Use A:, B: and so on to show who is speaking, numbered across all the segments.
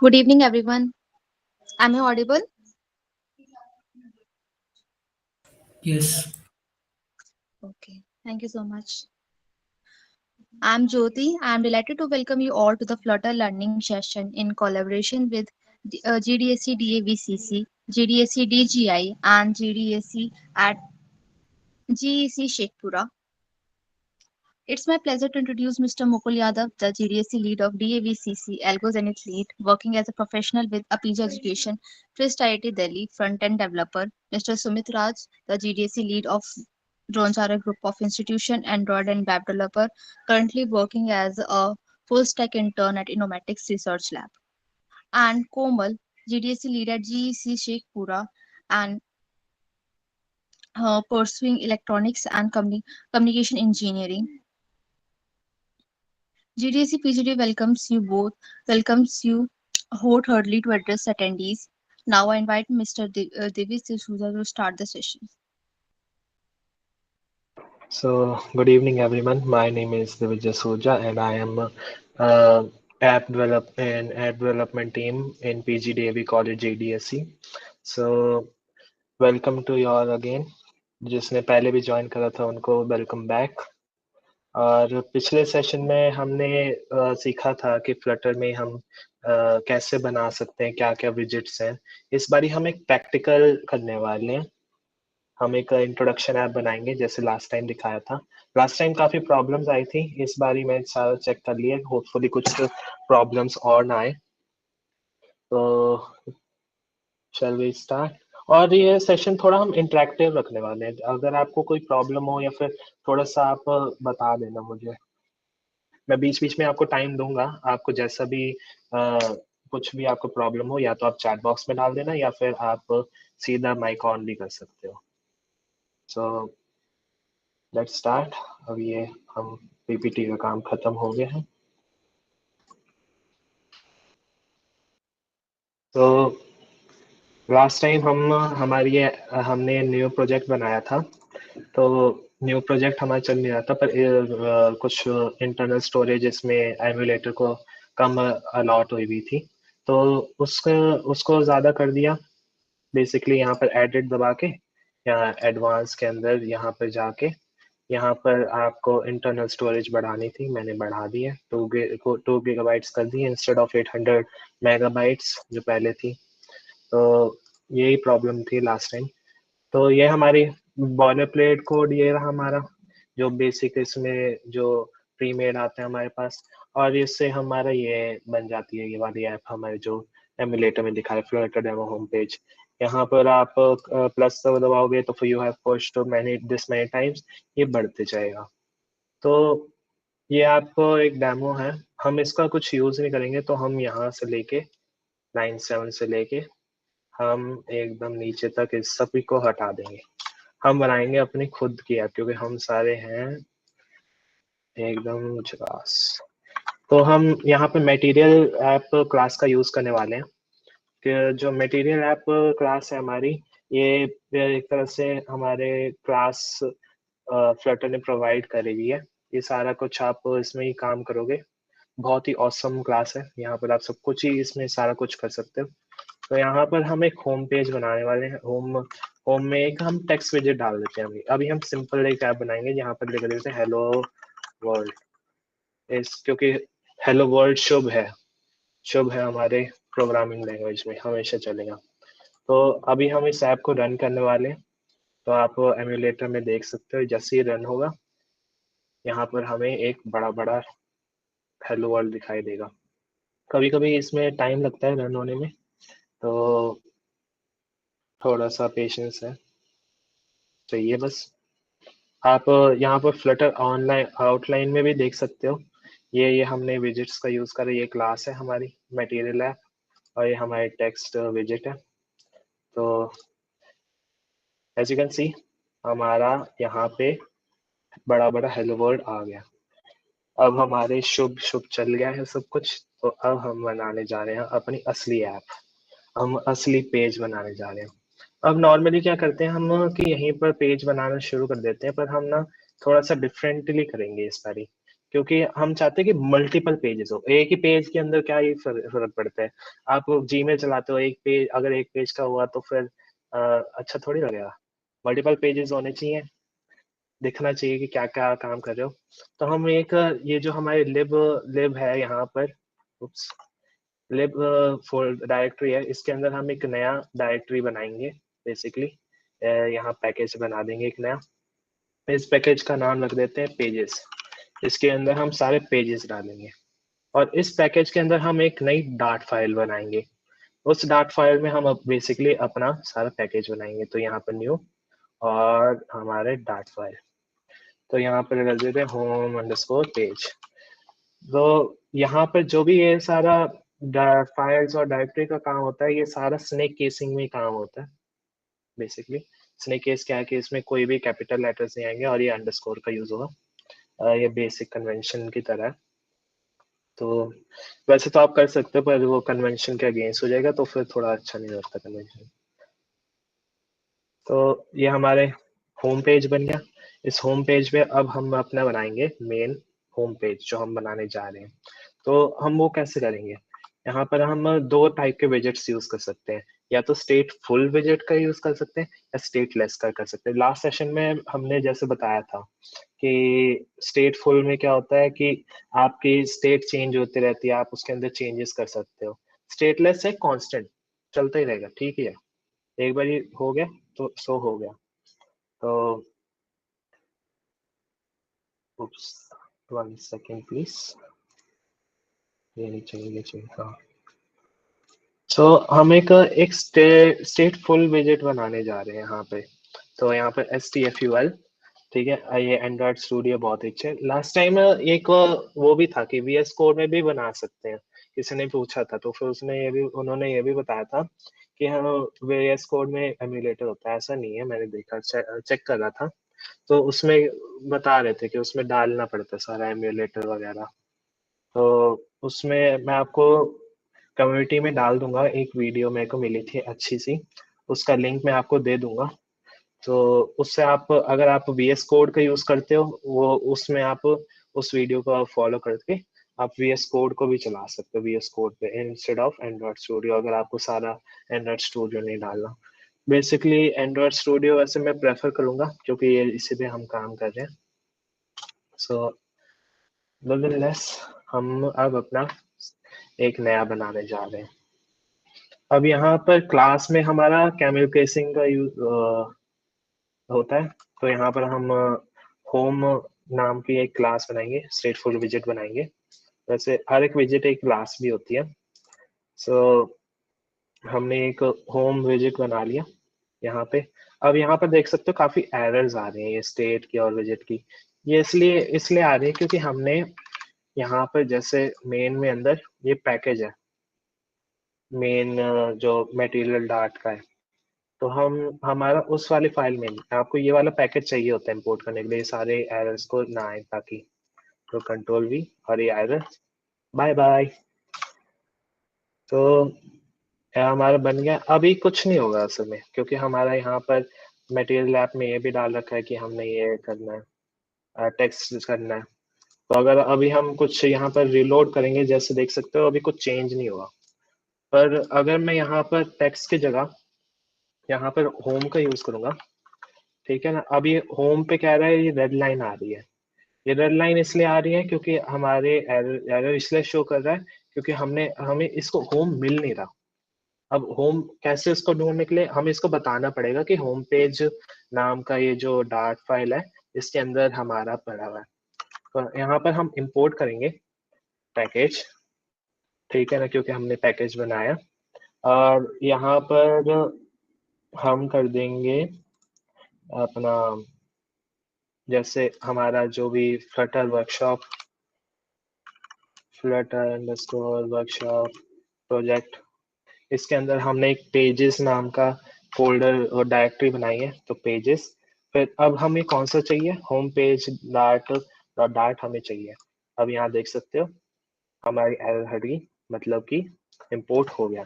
A: Good evening, everyone. Am I audible?
B: Yes.
A: Okay, thank you so much. I'm Jyoti. I'm delighted to welcome you all to the Flutter Learning session in collaboration with GDSC DAVCC, GDSC DGI, and GDSC at GEC Sheikhpura. It's my pleasure to introduce Mr. Mukul Yadav, the GDSC lead of DAVCC, AlgoZenith lead, working as a professional with Apija Education, Twist IIT Delhi, front-end developer, Mr. Sumit Raj, the GDSC lead of Dronchara Group of Institution, Android and web developer, currently working as a full-stack intern at Innomatics Research Lab, and Komal, GDSC lead at GEC Sheikhpura, and pursuing electronics and communication engineering. GDSC PGD welcomes you wholeheartedly to address attendees. Now I invite Mr. Divis D'Souza to start the session.
C: So, good evening, everyone. My name is Divij Soja, and I am uh, app development team in PGDAV College JDSC. So, welcome to you all again. जिसने पहले भी join करा था उनको welcome back. और पिछले session में हमने सीखा था कि फ्लटर में हम कैसे बना सकते हैं, क्या क्या विजिट्स हैं। इस बारी हम एक प्रैक्टिकल करने वाले हैं। हम एक इंट्रोडक्शन ऐप बनाएंगे जैसे लास्ट टाइम दिखाया था। लास्ट टाइम काफी प्रॉब्लम्स आई थी, इस बारी मैं सारा चेक कर लिया, होपफुली कुछ प्रॉब्लम्स और ना आए। तो शैल वी स्टार्ट। और ये सेशन थोड़ा हम इंटरेक्टिव रखने वाले हैं। अगर आपको कोई प्रॉब्लम हो या फिर थोड़ा सा आप बता देना मुझे। मैं बीच बीच में आपको टाइम दूंगा, आपको जैसा भी कुछ भी आपको प्रॉब्लम हो या तो आप चैट बॉक्स में डाल देना या फिर आप सीधा माइक ऑन भी कर सकते हो। So let's start. अब ये हम पीपीटी का काम खत्म हो गया है। तो लास्ट टाइम हमने न्यू प्रोजेक्ट बनाया था। तो न्यू प्रोजेक्ट हमारा चल नहीं रहा था, पर कुछ इंटरनल स्टोरेज इसमें एमुलेटर को कम अलॉट हुई थी, तो उसको ज़्यादा कर दिया। बेसिकली यहाँ पर एडिट दबा के या एडवांस के अंदर यहाँ पर जाके यहाँ पर आपको इंटरनल स्टोरेज बढ़ानी थी, मैंने बढ़ा दी है। 2 गीगाबाइट्स कर दी इंस्टेड ऑफ 800 मेगाबाइट्स जो पहले थी। तो यही प्रॉब्लम थी लास्ट टाइम। तो ये हमारी बॉयलर प्लेट कोड ये रहा हमारा, जो बेसिक इसमें जो प्री मेड आते हैं हमारे पास, और इससे हमारा ये बन जाती है ये वाली ऐप हमारे जो एमुलेटर में दिखा है, फ्लटर डेमो होम पेज। यहाँ पर आप प्लस दबाओगे तो you have pushed this many times, ये बढ़ते जाएगा। तो ये आपको एक डेमो है, हम इसका कुछ यूज नहीं करेंगे। तो हम यहाँ से लेके लाइन 7 से लेके हम एकदम नीचे तक इस सभी को हटा देंगे। हम बनाएंगे अपनी खुद की ऐप, क्योंकि हम सारे हैं एकदम झकास। तो हम यहाँ पे मटेरियल ऐप क्लास का यूज करने वाले हैं। कि जो मटेरियल ऐप क्लास है हमारी, ये एक तरह से हमारे क्लास फ्लटर ने प्रोवाइड करी हुई है। ये सारा कुछ आप इसमें ही काम करोगे। बहुत ही ऑसम क्लास है, यहाँ पर आप सब कुछ ही इसमें सारा कुछ कर सकते हो। तो यहाँ पर हम एक होम पेज बनाने वाले हैं। होम में एक हम टेक्स्ट विजेट डाल देते हैं। अभी हम सिंपल एक ऐप बनाएंगे जहाँ पर लिख देते हैं हेलो वर्ल्ड। इस क्योंकि हेलो वर्ल्ड शुभ है हमारे प्रोग्रामिंग लैंग्वेज में, हमेशा चलेगा। तो अभी हम इस ऐप को रन करने वाले हैं। तो आप एमुलेटर में देख सकते हो, जैसे ही रन होगा यहाँ पर हमें एक बड़ा बड़ा हेलो वर्ल्ड दिखाई देगा। कभी कभी इसमें टाइम लगता है रन होने में, तो थोड़ा सा पेशेंस है चाहिए बस। आप यहाँ पर फ्लटर ऑनलाइन आउटलाइन में भी देख सकते हो। ये हमने विजिट्स का यूज करा, ये क्लास है हमारी मटेरियल ऐप, और ये हमारे टेक्स्ट विजिट है। तो एज यू कैन सी हमारा यहाँ पे बड़ा बड़ा हेलो वर्ल्ड आ गया। अब हमारे शुभ शुभ चल गया है सब कुछ। तो अब हम बनाने जा रहे हैं अपनी असली ऐप, हम असली पेज बनाने जा रहे हैं। अब नॉर्मली क्या करते हैं हम कि यहीं पर पेज बनाना शुरू कर देते हैं, पर हम ना थोड़ा सा डिफरेंटली करेंगे इस बारी। क्योंकि हम चाहते हैं कि मल्टीपल पेजेस हो। एक ही पेज के अंदर क्या ही फर्क पड़ता है। आप जीमेल चलाते हो, एक पेज अगर एक पेज का हुआ तो फिर अच्छा थोड़ी लगेगा। मल्टीपल पेजेस होने चाहिए, दिखना चाहिए कि क्या क्या काम कर रहे हो। तो हम एक ये जो हमारे लिब लिब है यहाँ पर, लिब फोल्ड डायरेक्टरी है, इसके अंदर हम एक नया डायरेक्टरी बनाएंगे बेसिकली। यहाँ पैकेज बना देंगे एक नया। इस पैकेज का नाम रख देते हैं पेजेस। इसके अंदर हम सारे पेजेस डालेंगे और इस पैकेज के अंदर हम एक नई डाट फाइल बनाएंगे। उस डाट फाइल में हम बेसिकली अपना सारा पैकेज बनाएंगे। तो यहाँ पर न्यू और हमारे डाट फाइल, तो यहाँ पर रख देते हैं होम अंडरस्कोर पेज। तो यहाँ पर जो भी ये सारा फाइल्स और डायरेक्टरी का काम होता है, ये सारा स्नेक केसिंग में काम होता है बेसिकली। स्नेक केस क्या है कि इसमें कोई भी कैपिटल लेटर्स नहीं आएंगे और ये अंडरस्कोर का यूज होगा। ये बेसिक कन्वेंशन की तरह है। तो वैसे तो आप कर सकते हो, पर वो कन्वेंशन के अगेंस्ट हो जाएगा, तो फिर थोड़ा अच्छा नहीं लगता कन्वेंशन। तो ये हमारे होम पेज बन गया। इस होम पेज पे अब हम अपना बनाएंगे मेन होम पेज जो हम बनाने जा रहे हैं। तो हम वो कैसे करेंगे? यहाँ पर हम दो टाइप के विजेट्स यूज कर सकते हैं। या तो स्टेट फुल विजेट का यूज कर सकते हैं या स्टेट लेस का कर सकते हैं। लास्ट सेशन में हमने जैसे बताया था कि स्टेट फुल में क्या होता है कि आपकी स्टेट चेंज होती रहती है, आप उसके अंदर चेंजेस कर सकते हो। स्टेटलेस है कांस्टेंट, चलता ही रहेगा, ठीक है। एक बार ये हो गया तो सो हो गया। तो उप्स, 1 सेकेंड प्लीज, ये नहीं चाहिए, ये चाहिए। हाँ, तो हम एक स्टेट फुल विजेट बनाने जा रहे हैं यहाँ पे। तो यहाँ पे STFUL, ठीक है। ये एंड्रॉइड स्टूडियो बहुत अच्छे है। लास्ट टाइम एक वो भी था कि VS कोड में भी बना सकते हैं, किसी ने पूछा था, तो फिर उन्होंने ये भी बताया था कि हम VS कोड में एम्यूलेटर होता है। ऐसा नहीं है, मैंने देखा, चेक कर रहा था, तो उसमें बता रहे थे कि उसमें डालना पड़ता है सारा एम्यूलेटर वगैरह। तो उसमें मैं आपको कम्युनिटी में डाल दूंगा, एक वीडियो मेरे को मिली थी अच्छी सी, उसका लिंक मैं आपको दे दूंगा। तो उससे आप, अगर आप VS कोड का यूज करते हो, वो उसमें आप उस वीडियो को फॉलो करके आप VS कोड को भी चला सकते हो VS कोड पे इंस्टेड ऑफ एंड्रॉइड स्टूडियो, अगर आपको सारा एंड्रॉइड स्टूडियो नहीं डालना। बेसिकली एंड्रॉइड स्टूडियो वैसे मैं प्रेफर करूंगा क्योंकि ये इसी पे हम काम कर रहे हैं। सो नॉनदलेस हम अब अपना एक नया बनाने जा रहे हैं। अब यहाँ पर क्लास में हमारा कैमल केसिंग का यूज होता है। तो यहाँ पर हम होम नाम की एक क्लास बनाएंगे, स्टेटफुल विजेट बनाएंगे। वैसे हर एक विजेट एक क्लास भी होती है। सो हमने एक होम विजेट बना लिया यहाँ पे। अब यहाँ पर देख सकते हो काफी एरर्स आ रही हैं ये स्टेट की और विजेट की। ये इसलिए इसलिए आ रही है क्योंकि हमने यहाँ पर जैसे मेन में अंदर ये पैकेज है, मेन जो मटेरियल डाट का है, तो हम हमारा उस वाली फाइल में नहीं, आपको ये वाला पैकेज चाहिए होता है इंपोर्ट करने के लिए, सारे एरर्स को ना आए ताकि। तो Ctrl+V और ये एरर बाय बाय। तो हमारा बन गया। अभी कुछ नहीं होगा असल में, क्योंकि हमारा यहाँ पर मटेरियल ऐप में ये भी डाल रखा है कि हमने ये करना है, टेक्स्ट करना है। तो अगर अभी हम कुछ यहाँ पर रिलोड करेंगे, जैसे देख सकते हो अभी कुछ चेंज नहीं हुआ। पर अगर मैं यहाँ पर टेक्स्ट की जगह यहाँ पर होम का यूज करूंगा, ठीक है ना। अब ये होम पे कह रहा है, ये रेड लाइन आ रही है। ये रेड लाइन इसलिए आ रही है क्योंकि हमारे एरर इसलिए शो कर रहा है क्योंकि हमें इसको होम मिल नहीं रहा। अब होम कैसे इसको ढूंढने के लिए हमें इसको बताना पड़ेगा कि होम पेज नाम का ये जो डार्ट फाइल है, इसके अंदर हमारा पड़ा हुआ है। तो यहाँ पर हम इंपोर्ट करेंगे पैकेज, ठीक है ना, क्योंकि हमने पैकेज बनाया। और यहाँ पर हम कर देंगे अपना, जैसे हमारा जो भी Flutter workshop, Flutter underscore workshop project, इसके अंदर हमने एक पेजेस नाम का फोल्डर और डायरेक्टरी बनाई है। तो पेजेस, फिर अब हमें कौन सा चाहिए, होम पेज डाट हमें चाहिए। अब यहाँ देख सकते हो हमारी एरर हट गई, मतलब कि इंपोर्ट हो गया।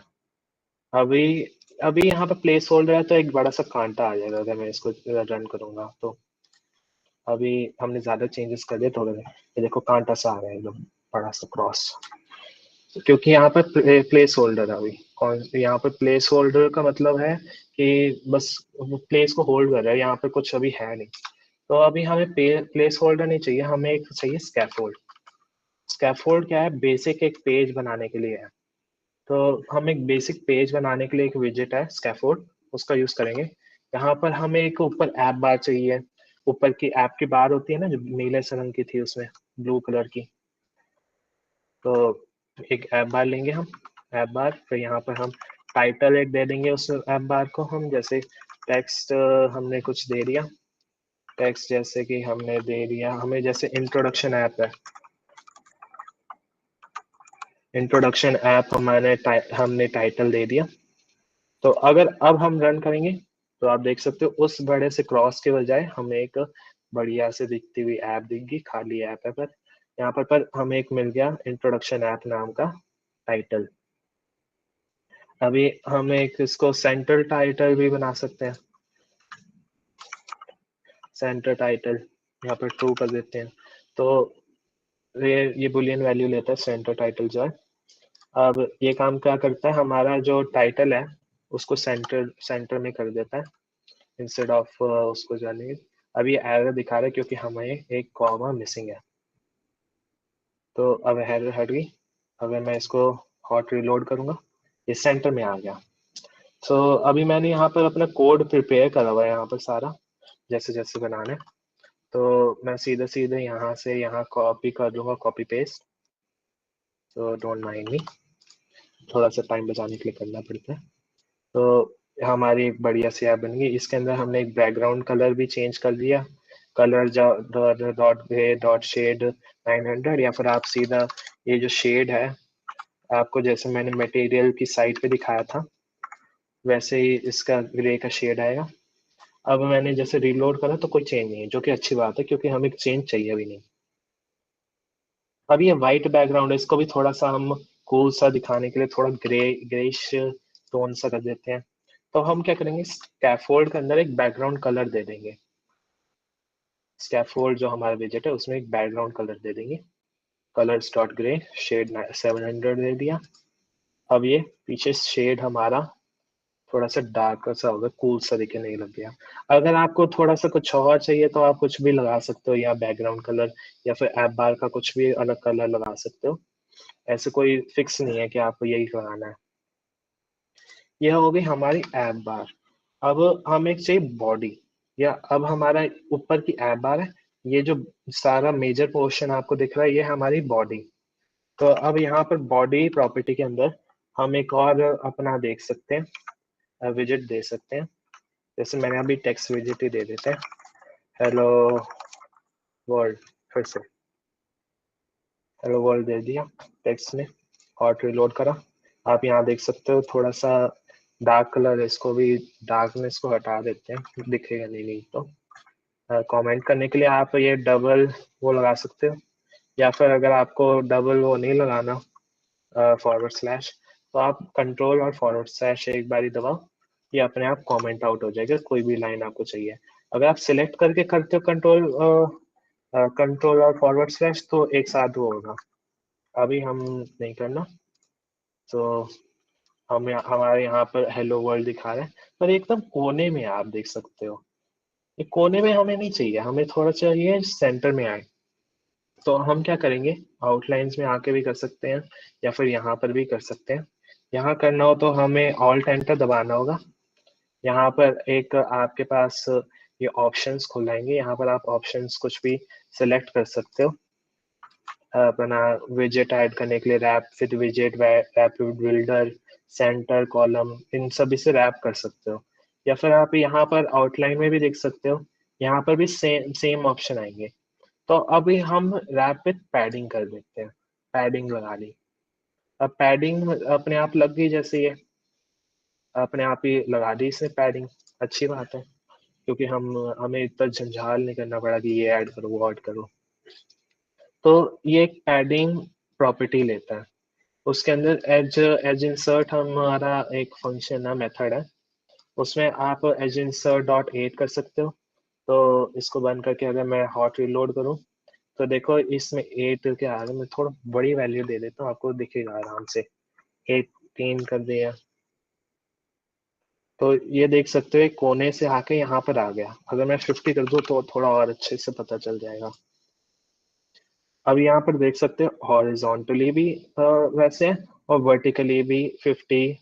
C: अभी अभी यहाँ पर प्लेस होल्डर है तो एक बड़ा सा कांटा आ जाएगा अगर मैं इसको रन करूंगा। तो अभी हमने ज्यादा चेंजेस कर दिए थोड़े, ये देखो कांटा सा आ रहा है एकदम बड़ा सा क्रॉस, क्योंकि यहाँ पर प्लेस होल्डर है। अभी कौन यहाँ पर प्लेस होल्डर का मतलब है कि बस वो प्लेस को होल्ड कर रहा है, यहाँ पर कुछ अभी है नहीं। तो अभी हमें प्लेस होल्डर नहीं चाहिए, हमें एक चाहिए स्कैफोल्ड। स्कैफोल्ड क्या है? बेसिक एक पेज बनाने के लिए है। तो हम एक बेसिक पेज बनाने के लिए एक विजेट है स्कैफोल्ड, उसका यूज करेंगे। यहाँ पर हमें एक ऊपर ऐप बार चाहिए। ऊपर की ऐप की बार होती है ना, जो नीले से रंग की थी उसमें ब्लू कलर की। तो एक ऐप बार लेंगे हम, ऐप बार। फिर यहाँ पर हम टाइटल एक दे देंगे उस ऐप बार को हम, जैसे टेक्स्ट हमने कुछ दे दिया। टेक्स्ट जैसे कि हमने दे दिया, हमें जैसे इंट्रोडक्शन ऐप है, इंट्रोडक्शन ऐप हमने टाइटल दे दिया। तो अगर अब हम रन करेंगे तो आप देख सकते हो उस बड़े से क्रॉस के बजाय हमें एक बढ़िया से दिखती हुई ऐप दिखेगी, खाली ऐप है। पर यहाँ पर हमें एक मिल गया इंट्रोडक्शन ऐप नाम का टाइटल। अभी हम एक इसको सेंटर टाइटल भी बना सकते हैं। सेंटर टाइटल यहाँ पर ट्रू कर देते हैं, तो ये बुलियन वैल्यू लेता है सेंटर टाइटल जो है। अब ये काम क्या करता है, हमारा जो टाइटल है उसको सेंटर में कर देता है इंस्टेड ऑफ उसको जाने। अब ये एरर दिखा रहा है क्योंकि हमें एक कॉमा मिसिंग है। तो अब एरर हट गई। अगर मैं इसको हॉट रिलोड करूंगा, ये सेंटर में आ गया। तो अभी मैंने यहाँ पर अपना कोड प्रिपेयर करा हुआ है यहाँ पर सारा, जैसे जैसे बनाना है। तो मैं सीधे सीधे यहाँ से यहाँ कॉपी कर दूंगा, कॉपी पेस्ट। तो डोंट माइंड मी, थोड़ा सा टाइम बचाने के लिए करना पड़ता है। तो हमारी एक बढ़िया सी ऐप बन गई। इसके अंदर हमने एक बैकग्राउंड कलर भी चेंज कर दिया, colour dot grey dot shade 900, या फिर आप सीधा ये जो शेड है आपको जैसे मैंने मटेरियल की साइट पे दिखाया था वैसे ही इसका ग्रे का शेड आएगा। अब मैंने जैसे रीलोड करा तो कोई चेंज नहीं है, जो कि अच्छी बात है क्योंकि हमें चेंज चाहिए अभी नहीं। अब ये व्हाइट बैकग्राउंड है, इसको भी थोड़ा सा हम कूल सा दिखाने के लिए थोड़ा ग्रेइश टोन सा कर देते हैं। तो हम क्या करेंगे, स्कैफोल्ड के अंदर एक बैकग्राउंड कलर दे देंगे। स्कैफोल्ड जो हमारा विजेट है उसमें एक बैकग्राउंड कलर दे देंगे, कलर्स डॉट ग्रे शेड 700 दे दिया। अब ये पीछे शेड हमारा थोड़ा सा डार्क सा होगा, कूल सा दिखने नहीं लग गया। अगर आपको थोड़ा सा कुछ और चाहिए तो आप कुछ भी लगा सकते हो, या बैकग्राउंड कलर या फिर ऐप बार का कुछ भी अलग कलर लगा सकते हो। ऐसे कोई फिक्स नहीं है कि आपको यही लगाना है। यह हो गई हमारी ऐप बार। अब हमें चाहिए बॉडी, या अब हमारा ऊपर की ऐप बार है, ये जो सारा मेजर पोर्शन आपको दिख रहा है ये हमारी बॉडी। तो अब यहाँ पर बॉडी प्रॉपर्टी के अंदर हम एक और अपना देख सकते हैं, विजेट दे सकते हैं। जैसे मैंने अभी टेक्स्ट विजेट ही दे देते हैं, हेलो वर्ल्ड। फिर से हेलो वर्ल्ड दे दिया टेक्स्ट में, हॉट रिलोड करा। आप यहाँ देख सकते हो थोड़ा सा डार्क कलर है, इसको भी डार्कनेस को हटा देते हैं, दिखेगा नहीं तो। कमेंट करने के लिए आप ये डबल वो लगा सकते हो, या फिर अगर आपको डबल वो नहीं लगाना फॉरवर्ड स्लैश, तो आप कंट्रोल और फॉरवर्ड स्लैश एक बार ही दबाओ, ये अपने आप कमेंट आउट हो जाएगा कोई भी लाइन आपको चाहिए। अगर आप सिलेक्ट करके करते हो कंट्रोल और फॉरवर्ड स्लैश तो एक साथ वो होगा, अभी हम नहीं करना। तो हमारे यहाँ पर हेलो वर्ल्ड दिखा रहे हैं, पर एकदम कोने में आप देख सकते हो, ये कोने में हमें नहीं चाहिए, हमें थोड़ा चाहिए सेंटर में आए। तो हम क्या करेंगे, आउटलाइंस में आके भी कर सकते हैं या फिर यहाँ पर भी कर सकते हैं। यहाँ करना हो तो हमें ऑल्ट एंटर दबाना होगा। यहाँ पर एक आपके पास ये ऑप्शंस खुलाएंगे, यहाँ पर आप ऑप्शंस कुछ भी सिलेक्ट कर सकते हो। अपना विजेट ऐड करने के लिए रैप विद विजेट, रैपिड बिल्डर, सेंटर कॉलम, इन सभी से रैप कर सकते हो। या फिर आप यहाँ पर आउटलाइन में भी देख सकते हो, यहाँ पर भी सेम ऑप्शन आएंगे। तो अभी हम रैप विद पैडिंग कर देते हैं, पैडिंग लगा ली। अब पैडिंग अपने आप लग गई, जैसे ये अपने आप ही लगा दी इसने पैडिंग, अच्छी बात है क्योंकि हमें इतना झंझाल नहीं करना पड़ा कि ये ऐड करो वो ऐड करो। तो ये एक पैडिंग प्रॉपर्टी लेता है, उसके अंदर एज एज इंसर्ट हमारा एक फंक्शन है, मेथड है, उसमें आप एज इंसर्ट डॉट एड कर सकते हो। तो इसको बंद करके अगर मैं हॉट रीलोड करूं तो देखो इसमें 8 के आगे मैं थोड़ा बड़ी वैल्यू दे देता हूँ, आपको दिखेगा आराम से। 18 कर दिया तो ये देख सकते हो एक कोने से आके यहाँ पर आ गया। अगर मैं 50 कर दूं तो थोड़ा और अच्छे से पता चल जाएगा। अब यहाँ पर देख सकते हो हॉरिजॉन्टली भी वैसे है और वर्टिकली भी 50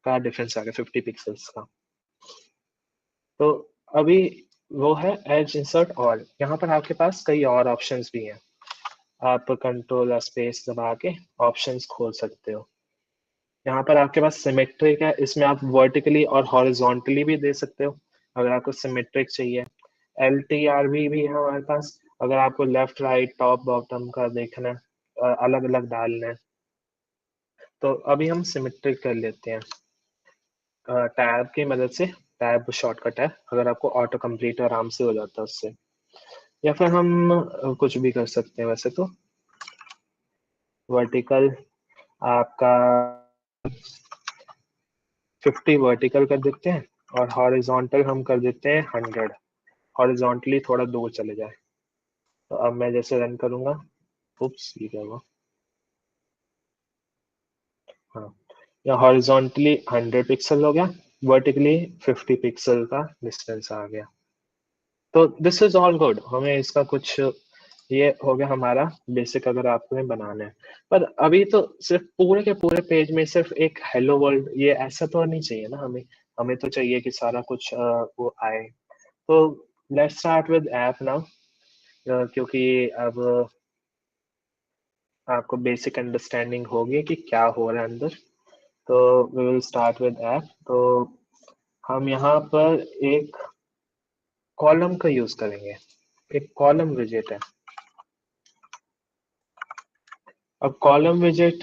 C: का डिफरेंस आ गया, 50 पिक्सल्स का। तो अभी वो है एज इंसर्ट, और यहाँ पर आपके पास कई और ऑप्शंस भी हैं। आप कंट्रोल स्पेस दबा के ऑप्शंस खोल सकते हो। यहाँ पर आपके पास सिमेट्रिक है, इसमें आप वर्टिकली और हॉरिजॉन्टली भी दे सकते हो अगर आपको सिमेट्रिक चाहिए। LTRV भी है हमारे पास, अगर आपको लेफ्ट राइट टॉप बॉटम का देखना है, अलग अलग डालना है। तो अभी हम सिमेट्रिक कर लेते हैं टैब की मदद से। टैब शॉर्टकट है, अगर आपको ऑटो कंप्लीट आराम से हो जाता है उससे, या फिर हम कुछ भी कर सकते हैं वैसे तो। वर्टिकल आपका 50 वर्टिकल कर देते हैं और हॉरिजॉन्टल हम कर देते हैं 100। हॉरिजॉन्टली थोड़ा दूर चले जाए। तो अब मैं जैसे रन करूंगा, उप्स ये क्या हुआ, हाँ, या हॉरिजॉन्टली 100 पिक्सल हो गया, वर्टिकली 50 पिक्सल का डिस्टेंस आ गया। तो दिस इज ऑल गुड। हमें इसका कुछ ये हो गया हमारा बेसिक, अगर आपको बनाना है। पर अभी तो सिर्फ पूरे के पूरे पेज में सिर्फ एक हेलो वर्ल्ड, ये ऐसा तो नहीं चाहिए ना हमें। हमें तो चाहिए कि सारा कुछ वो आए। तो let's start with app now, क्योंकि अब आपको बेसिक अंडरस्टैंडिंग होगी कि क्या हो रहा है अंदर। तो we will start with app. तो हम यहाँ पर एक कॉलम का यूज करेंगे। एक कॉलम विजेट है। अब कॉलम विजेट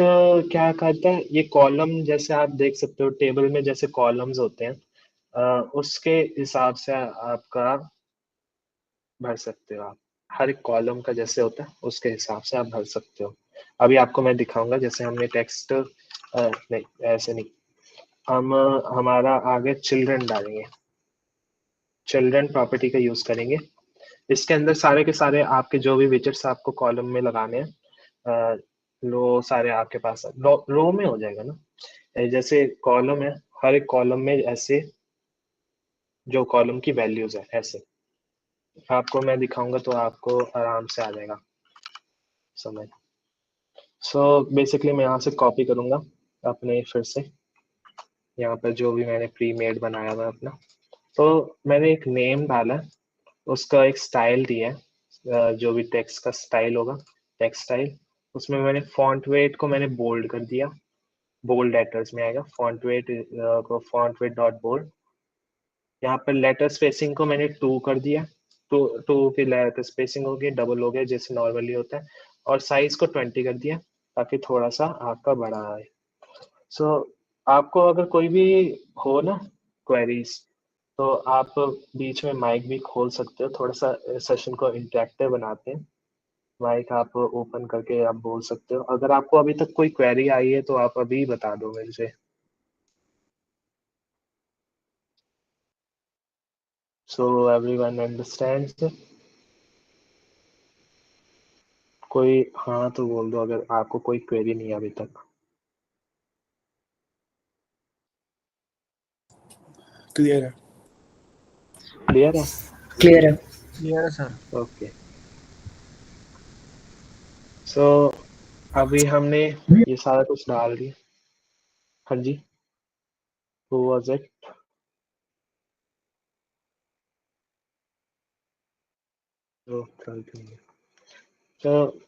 C: क्या करता है, ये कॉलम जैसे आप देख सकते हो टेबल में जैसे कॉलम्स होते हैं, उसके हिसाब से आपका भर सकते हो आप। हर एक कॉलम का जैसे होता है उसके हिसाब से आप भर सकते हो। अभी आपको मैं दिखाऊंगा, जैसे हमने टेक्स्ट नहीं ऐसे नहीं, हम हमारा आगे चिल्ड्रन डालेंगे। चिल्ड्रन प्रॉपर्टी का यूज करेंगे। इसके अंदर सारे के सारे आपके जो भी विजेट्स आपको कॉलम में लगाने हैं, लो सारे आपके पास रो में हो जाएगा ना। जैसे कॉलम है, हर एक कॉलम में ऐसे जो कॉलम की वैल्यूज है ऐसे आपको मैं दिखाऊंगा तो आपको आराम से आ जाएगा समझ। सो बेसिकली मैं यहाँ से कॉपी करूंगा अपने फिर से, यहाँ पर जो भी मैंने प्री मेड बनाया हुआ है अपना। तो मैंने एक नेम डाला है, उसका एक स्टाइल दिया है, जो भी टेक्स्ट का स्टाइल होगा, टेक्स्ट स्टाइल। उसमें मैंने फॉन्ट वेट को मैंने बोल्ड कर दिया, बोल्ड लेटर्स में आएगा फॉन्ट वेट को, फॉन्ट वेट डॉट बोल्ड। यहाँ पर लेटर स्पेसिंग को मैंने 2 कर दिया, टू की लेटर स्पेसिंग होगी, डबल हो गया जैसे नॉर्मली होता है। और साइज को 20 कर दिया ताकि थोड़ा सा आपका बड़ा आए। सो आपको अगर कोई भी हो ना क्वेरीज, तो आप बीच में माइक भी खोल सकते हो, थोड़ा सा सेशन को इंटरेक्टिव बनाते हैं। माइक आप ओपन करके आप बोल सकते हो। अगर आपको अभी तक कोई क्वेरी आई है तो आप अभी बता दो मेरे से। So everyone understands? कोई हाँ तो बोल दो अगर आपको कोई क्वेरी नहीं है अभी तक।
B: क्लियर है।
C: क्लियर है?
D: क्लियर है।
B: क्लियर है सर।
C: ओके। सो अभी हमने ये सारा कुछ डाल दिया। हाँ जी, हु वाज इट? तो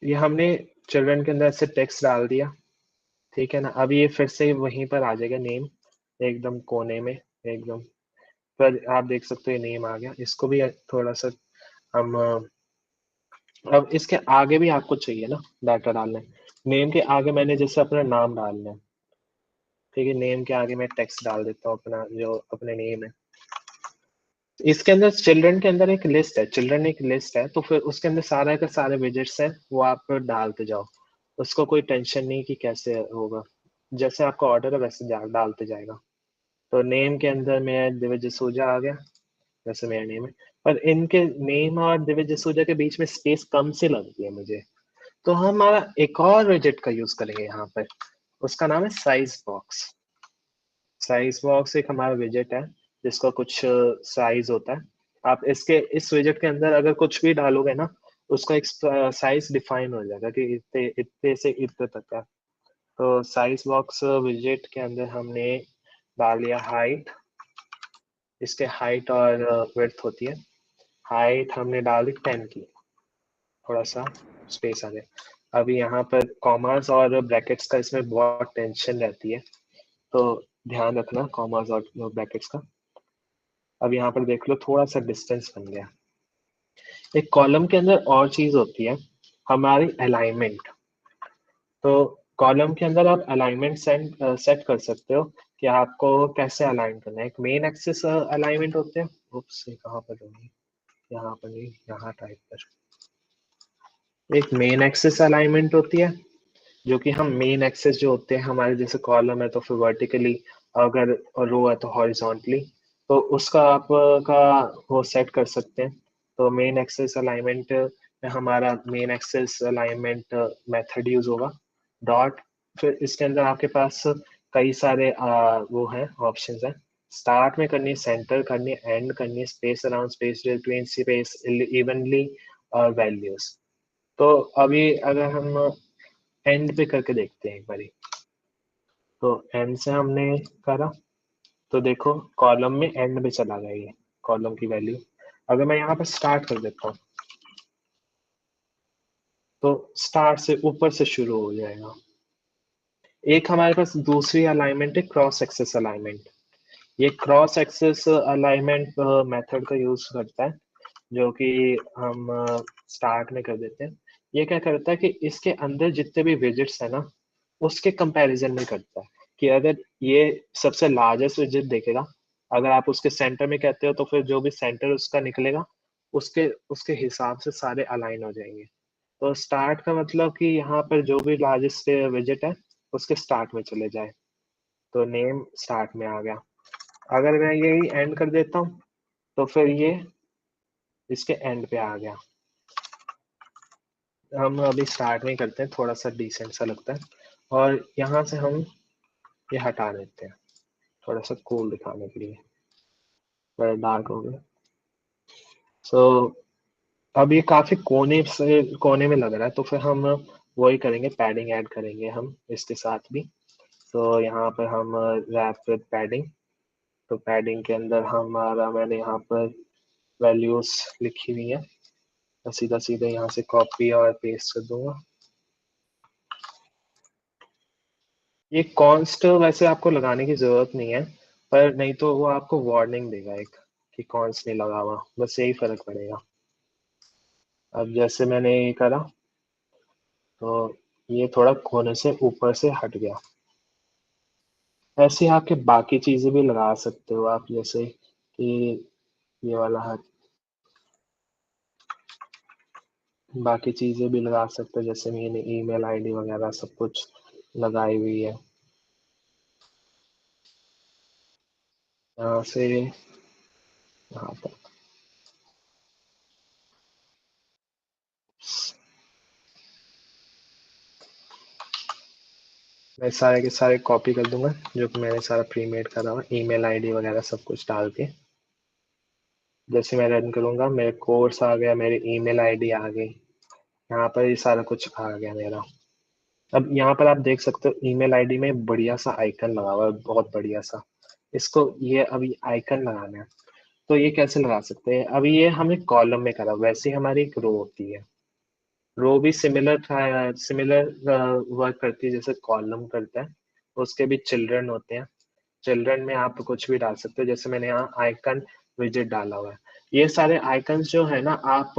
C: ये हमने चिल्ड्रन के अंदर ऐसे टेक्स्ट डाल दिया, ठीक है ना। अब ये फिर से वहीं पर आ जाएगा नेम, एकदम कोने में एकदम पर आप देख सकते हो ये नेम आ गया। इसको भी थोड़ा सा हम अब इसके आगे भी आपको चाहिए ना डाटा डालना है। नेम के आगे मैंने जैसे अपना नाम डालना है, ठीक है, नेम के आगे मैं टेक्स्ट डाल देता हूँ अपना जो अपने नेम है। इसके अंदर चिल्ड्रन के अंदर एक लिस्ट है, चिल्ड्रन एक लिस्ट है, तो फिर उसके अंदर सारे के सारे विजेट्स हैं वो आप डालते जाओ। उसको कोई टेंशन नहीं कि कैसे होगा, जैसे आपका ऑर्डर है वैसे डालते जाएगा। तो नेम के अंदर मेरा दिव्य जसूजा आ गया, जैसे मेरा नेम है। पर इनके नेम और दिव्य सूर्य के बीच में स्पेस कम सी लगती है मुझे। तो हम हमारा एक और विजेट का यूज करेंगे यहाँ पर, उसका नाम है साइज बॉक्स। साइज बॉक्स एक हमारा विजेट है जिसका कुछ साइज होता है। आप इसके इस विजेट के अंदर अगर कुछ भी डालोगे ना, उसका एक साइज डिफाइन हो जाएगा कि इतने इतने से इतने तक का। तो साइज बॉक्स विजेट के अंदर हमने डाल लिया हाइट, इसके हाइट और विड्थ होती है। हाइट हमने डाल दी 10 की, थोड़ा सा स्पेस आ गया। अभी यहाँ पर कॉमास और ब्रैकेट्स का इसमें बहुत टेंशन रहती है, तो ध्यान रखना कॉमास और ब्रैकेट्स का। अब यहाँ पर देख लो थोड़ा सा डिस्टेंस बन गया। एक कॉलम के अंदर और चीज होती है हमारी अलाइनमेंट। तो कॉलम के अंदर आप अलाइनमेंट सेट कर सकते हो कि आपको कैसे अलाइन करना है। एक मेन एक्सिस अलाइनमेंट होते हैं, उप्स ये कहाँ पर होगी, यहाँ पर नहीं, यहाँ टाइप पर। एक मेन एक्सिस अलाइनमेंट होती है जो कि हम मेन एक्सिस जो होते हैं हमारे, जैसे कॉलम है तो फिर वर्टिकली, अगर रो है तो हॉरिजॉन्टली, तो उसका आप का वो सेट कर सकते हैं। तो मेन एक्सिस अलाइनमेंट में हमारा main axis alignment method use होगा डॉट। फिर इसके अंदर आपके पास कई सारे वो हैं ऑप्शंस हैं। स्टार्ट में करनी है, सेंटर करनी है, एंड करनी है, space around, space between, space evenly और वैल्यूज। तो अभी अगर हम एंड पे करके देखते हैं एक बारी, तो एंड से हमने करा तो देखो कॉलम में एंड में चला गया ये कॉलम की वैल्यू। अगर मैं यहाँ पर स्टार्ट कर देता हूँ तो स्टार्ट से ऊपर से शुरू हो जाएगा। एक हमारे पास दूसरी अलाइनमेंट है क्रॉस एक्सिस अलाइनमेंट। ये क्रॉस एक्सिस अलाइनमेंट मेथड का यूज करता है, जो कि हम स्टार्ट में कर देते हैं। ये क्या करता है कि इसके अंदर जितने भी विजिट्स है ना, उसके कंपैरिजन में करता है कि अगर ये सबसे लार्जेस्ट विजिट देखेगा, अगर आप उसके सेंटर में कहते हो तो फिर जो भी सेंटर उसका निकलेगा उसके उसके हिसाब से सारे अलाइन हो जाएंगे। तो स्टार्ट का मतलब कि यहाँ पर जो भी लार्जेस्ट विजिट है उसके स्टार्ट में चले जाए, तो नेम स्टार्ट में आ गया। अगर मैं यही एंड कर देता हूँ तो फिर ये इसके एंड पे आ गया। हम अभी स्टार्ट में करते हैं, थोड़ा सा डिसेंट सा लगता है, और यहाँ से हम ये हटा देते हैं थोड़ा सा कूल दिखाने के लिए, बड़ा डार्क हो गया। सो अब ये काफी कोने में लग रहा है, तो फिर हम वही करेंगे, पैडिंग ऐड करेंगे हम इसके साथ भी। तो यहाँ पर हम रैप विद पैडिंग, तो पैडिंग के अंदर हमारा मैंने यहाँ पर वैल्यूज लिखी हुई है, मैं सीधा सीधा यहाँ से कॉपी और पेस्ट कर दूंगा। ये कॉन्स्ट वैसे आपको लगाने की जरूरत नहीं है, पर नहीं तो वो आपको वार्निंग देगा एक कि कॉन्स्ट नहीं लगा हुआ, बस यही फर्क पड़ेगा। अब जैसे मैंने ये करा तो ये थोड़ा कोने से ऊपर से हट गया। ऐसे आपके बाकी चीजें भी लगा सकते हो आप, जैसे कि ये वाला हट, बाकी चीजें भी लगा सकते हो, जैसे मैंने ईमेल आईडी वगैरह सब कुछ लगाई हुई है। यहाँ से यहाँ तक मैं सारे के सारे कॉपी कर दूंगा, जो कि मैंने सारा प्रीमेड करा हुआ, ईमेल आईडी वगैरह सब कुछ डाल के। जैसे मैं रन करूंगा मेरे कोर्स आ गया, मेरी ईमेल आईडी आ गई, यहाँ पर ये सारा कुछ आ गया मेरा। अब यहाँ पर आप देख सकते हो ईमेल आईडी में बढ़िया सा आइकन लगा हुआ है, बहुत बढ़िया सा। इसको ये अभी आइकन लगाना है, तो ये कैसे लगा सकते हैं? अभी ये हमें कॉलम में करा, वैसे ही हमारी एक रो होती है। रो भी सिमिलर वर्क करती है जैसे कॉलम करता है। उसके भी चिल्ड्रन होते हैं, चिल्ड्रन में आप कुछ भी डाल सकते हो, जैसे मैंने यहाँ आइकन विजेट डाला हुआ है। ये सारे आइकन्स जो है ना, आप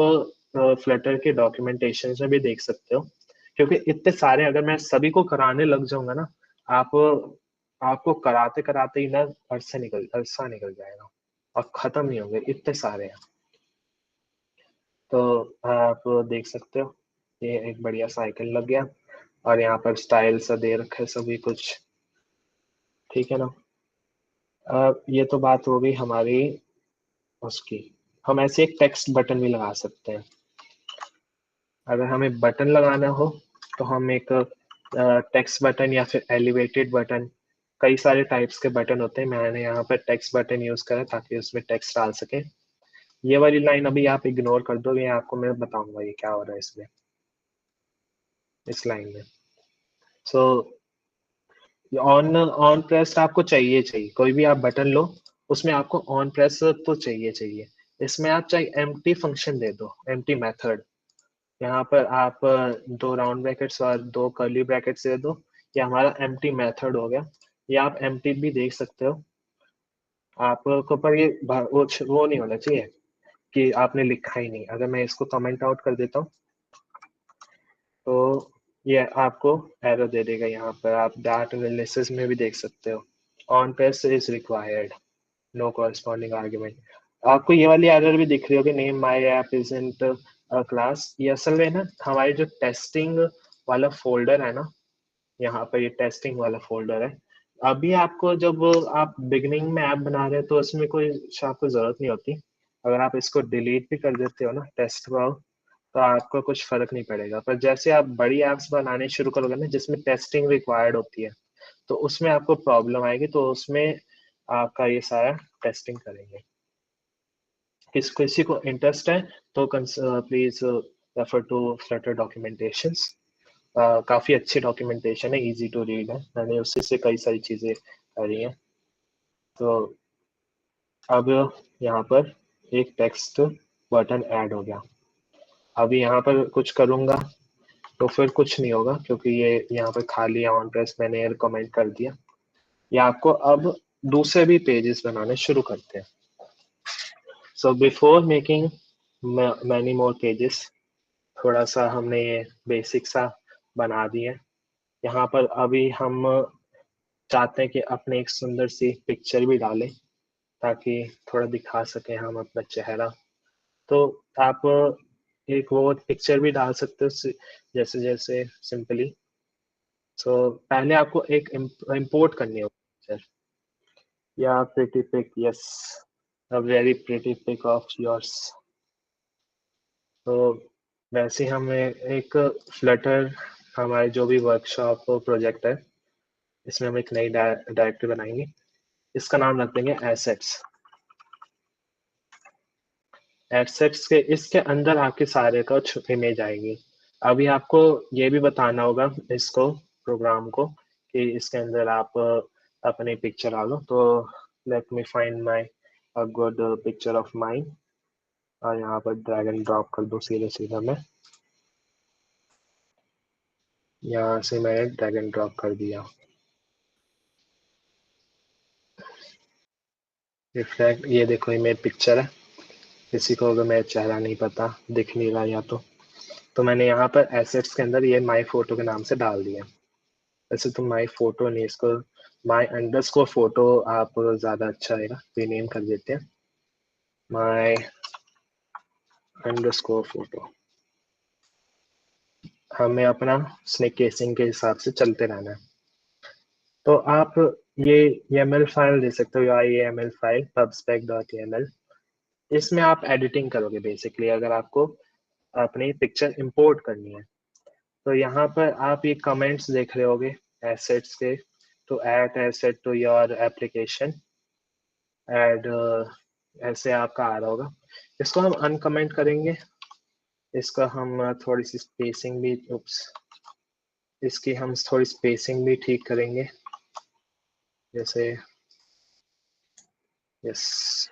C: फ्लटर के डॉक्यूमेंटेशन में भी देख सकते हो, क्योंकि इतने सारे अगर मैं सभी को कराने लग जाऊंगा ना, आप आपको कराते कराते ही ना अरसा निकल जाएगा और खत्म नहीं होंगे, इतने सारे हैं। तो आप देख सकते हो ये एक बढ़िया सा आइकन लग गया, और यहाँ पर स्टाइल सा दे रखा है सभी कुछ, ठीक है ना। अब ये तो बात हो गई हमारी उसकी हम ऐसे एक टेक्स्ट बटन भी लगा सकते हैं। अगर हमें बटन लगाना हो तो हम एक टेक्स्ट बटन या फिर एलिवेटेड बटन, कई सारे टाइप्स के बटन होते हैं। मैंने यहाँ पर टेक्स्ट बटन यूज करा ताकि उसमें टेक्स्ट डाल सके। ये वाली लाइन अभी आप इग्नोर कर दो, ये आपको मैं बताऊंगा ये क्या हो रहा है इसमें, इस लाइन में। सो ऑन प्रेस आपको चाहिए, कोई भी आप बटन लो उसमें आपको ऑन प्रेस तो चाहिए। इसमें आप चाहे एम्प्टी फंक्शन दे दो, एम्प्टी मेथड। यहाँ पर आप 2 राउंड ब्रैकेट्स और 2 कर्ली ब्रैकेट्स दे दो, ये हमारा एम्प्टी मेथड हो गया। ये आप एम्प्टी भी देख सकते हो आपको, पर ये वो नहीं होना चाहिए कि आपने लिखा ही नहीं। अगर मैं इसको कमेंट आउट कर देता हूँ तो ये आपको एरर दे देगा। यहाँ पर आप डाटा एनालिसिस में भी देख सकते हो, on press is required, no corresponding argument. आपको ये वाली एरर भी दिख रही होगी, name my app isn't a class. ये असल में ना हमारी जो टेस्टिंग वाला फोल्डर है ना, यहाँ पर ये टेस्टिंग वाला फोल्डर है। अभी आपको जब आप बिगिनिंग में ऐप बना रहे हो तो उसमें कोई आपको जरूरत नहीं होती। अगर आप इसको डिलीट भी कर देते हो ना टेस्ट वाव, तो आपको कुछ फर्क नहीं पड़ेगा। पर जैसे आप बड़ी ऐप्स बनाने शुरू करोगे ना जिसमें टेस्टिंग रिक्वायर्ड होती है, तो उसमें आपको प्रॉब्लम आएगी। तो उसमें आपका ये सारा टेस्टिंग करेंगे। किसी को इंटरेस्ट है तो please refer to Flutter documentations. काफी अच्छी डॉक्यूमेंटेशन है, इजी टू रीड है, मैंने उसी से कई सारी चीजें करी हैं। तो अब यहाँ पर एक टेक्स्ट बटन ऐड हो गया। अभी यहाँ पर कुछ करूँगा तो फिर कुछ नहीं होगा क्योंकि ये यहाँ पर खाली ऑन प्रेस मैंने कमेंट कर दिया। ये आपको अब दूसरे भी पेजेस बनाने शुरू करते हैं। So before making many more pages, थोड़ा सा हमने ये बेसिक सा बना दिया। यहाँ पर अभी हम चाहते हैं कि अपने एक सुंदर सी पिक्चर भी डालें ताकि थोड़ा दिखा सकें हम अपना चेहरा। तो आप एक वो पिक्चर भी डाल सकते हो जैसे जैसे सिंपली। सो पहले आपको एक इंपोर्ट करनी होगी पिक्चर। या pretty pic, yes, a very pretty pic of yours. तो वैसे हमें एक फ्लटर, हमारे जो भी वर्कशॉप प्रोजेक्ट है इसमें हम एक नई डायरेक्टरी बनाएंगे। इसका नाम रख देंगे एसेट्स। एसेट्स के इसके अंदर आपके सारे कुछ इमेज आएगी। अभी आपको ये भी बताना होगा इसको, प्रोग्राम को, कि इसके अंदर आप अपनी पिक्चर डालो। तो let me find my a good picture of mine और यहाँ पर ड्रैग एंड ड्रॉप कर दो सीधा मैं। यहाँ से मैंने ड्रैग एंड ड्रॉप कर दिया। रिफ्लेक्ट, ये देखो ये मेरी पिक्चर है। किसी को अगर मेरा चेहरा नहीं पता, दिख नहीं रहा या तो मैंने यहाँ पर एसेट्स के अंदर ये माई फोटो के नाम से डाल दिया। वैसे तो माई फोटो नहीं, इसको माई अंडरस्कोर फोटो आप ज्यादा अच्छा रहेगा, रीनेम कर देते हैं माई अंडरस्कोर फोटो। हमें अपना स्नेक केसिंग के हिसाब से चलते रहना है। तो आप ये YAML फाइल दे सकते हो, या YAML फाइल pubspec.yaml। इसमें आप एडिटिंग करोगे बेसिकली अगर आपको अपनी पिक्चर इंपोर्ट करनी है। तो यहाँ पर आप ये कमेंट्स देख रहे होगे एसेट्स के, तो add asset to your application, add ऐसे आपका आ रहा होगा। इसको हम अनकमेंट करेंगे, इसका हम थोड़ी सी स्पेसिंग भी इसकी हम थोड़ी स्पेसिंग भी ठीक करेंगे, जैसे यस,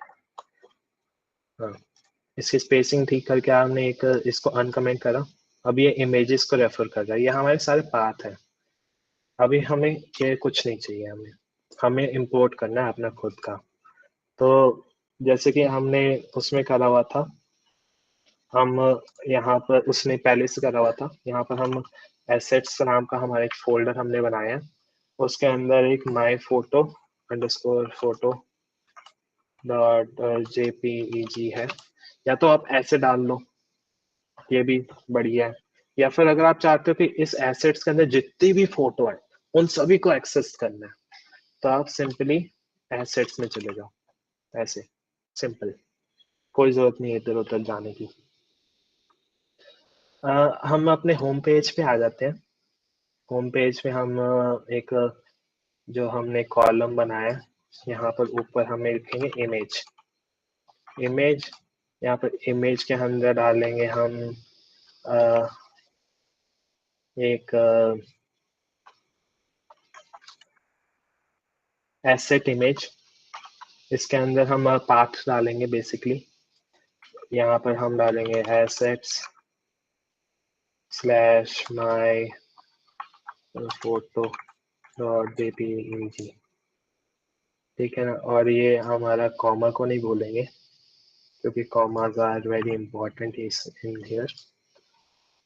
C: हाँ, इसकी स्पेसिंग ठीक करके आपने एक इसको अनकमेंट करा। अब ये इमेजेस को रेफर कर रहा है, ये हमारे सारे पाथ है। अभी हमें ये कुछ नहीं चाहिए, हमें इंपोर्ट करना है अपना खुद का। तो जैसे कि हमने उसमें करा हुआ था, हम यहाँ पर उसने पहले से करा हुआ था, यहाँ पर हम एसेट्स नाम का हमारा एक फोल्डर हमने बनाया है। उसके अंदर एक my photo underscore photo dot JPEG है, या तो आप ऐसे डाल लो, ये भी बढ़िया है। या फिर अगर आप चाहते हो कि इस एसेट्स के अंदर जितनी भी फोटो है उन सभी को एक्सेस करना है, तो आप सिंपली एसेट्स में चले जाओ, ऐसे सिंपल। कोई जरूरत नहीं है इधर उधर जाने की। हम अपने होम पेज पे आ जाते हैं। होम पेज पे हम एक जो हमने कॉलम बनाया है, यहाँ पर ऊपर हमें लिखेंगे इमेज। इमेज, यहाँ पर इमेज के अंदर डालेंगे हम एक एसेट इमेज। इसके अंदर हम पाथ डालेंगे बेसिकली। यहाँ पर हम डालेंगे assets स्लैश माई फोटो डॉट jpeg, ठीक है ना। और ये हमारा कॉमा को नहीं भूलेंगे क्योंकि commas are very important in here.